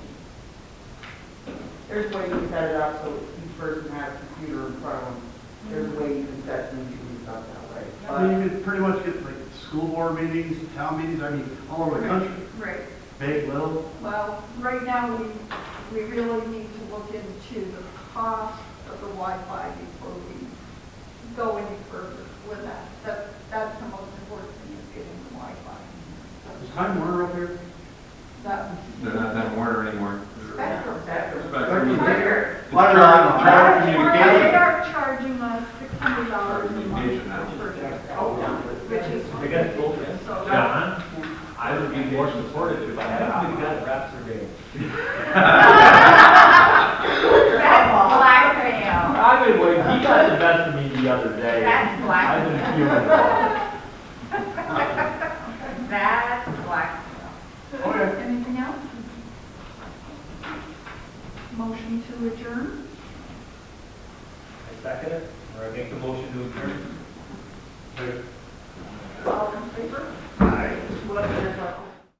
There's a way you can set it up so each person has a computer in front of them. There's a way you can set Zoom meetings up that way. I mean, you could pretty much get like school board meetings, town meetings, I mean, all over the country. right. Big, little. Well, right now, we really need to look into the cost of the Wi-Fi before we go any further with that. That's the most important thing, is getting the Wi-Fi. Is Time Warner up here? That, They're not that Warner anymore. Spectrum. Spectrum. Charter. Charter They communication. are charging us $600 a Communication now. month for that, which is. They got both, So- John, I would be more supportive if I had a really good rap survey. That's blackmail. I've been waiting, he got the best of me the other day. That's I've been blackmail. feeling it. That's blackmail. Okay. Anything else? Motion to adjourn? I second it, or I make the motion to adjourn. All in favor? Aye. Well, there's a-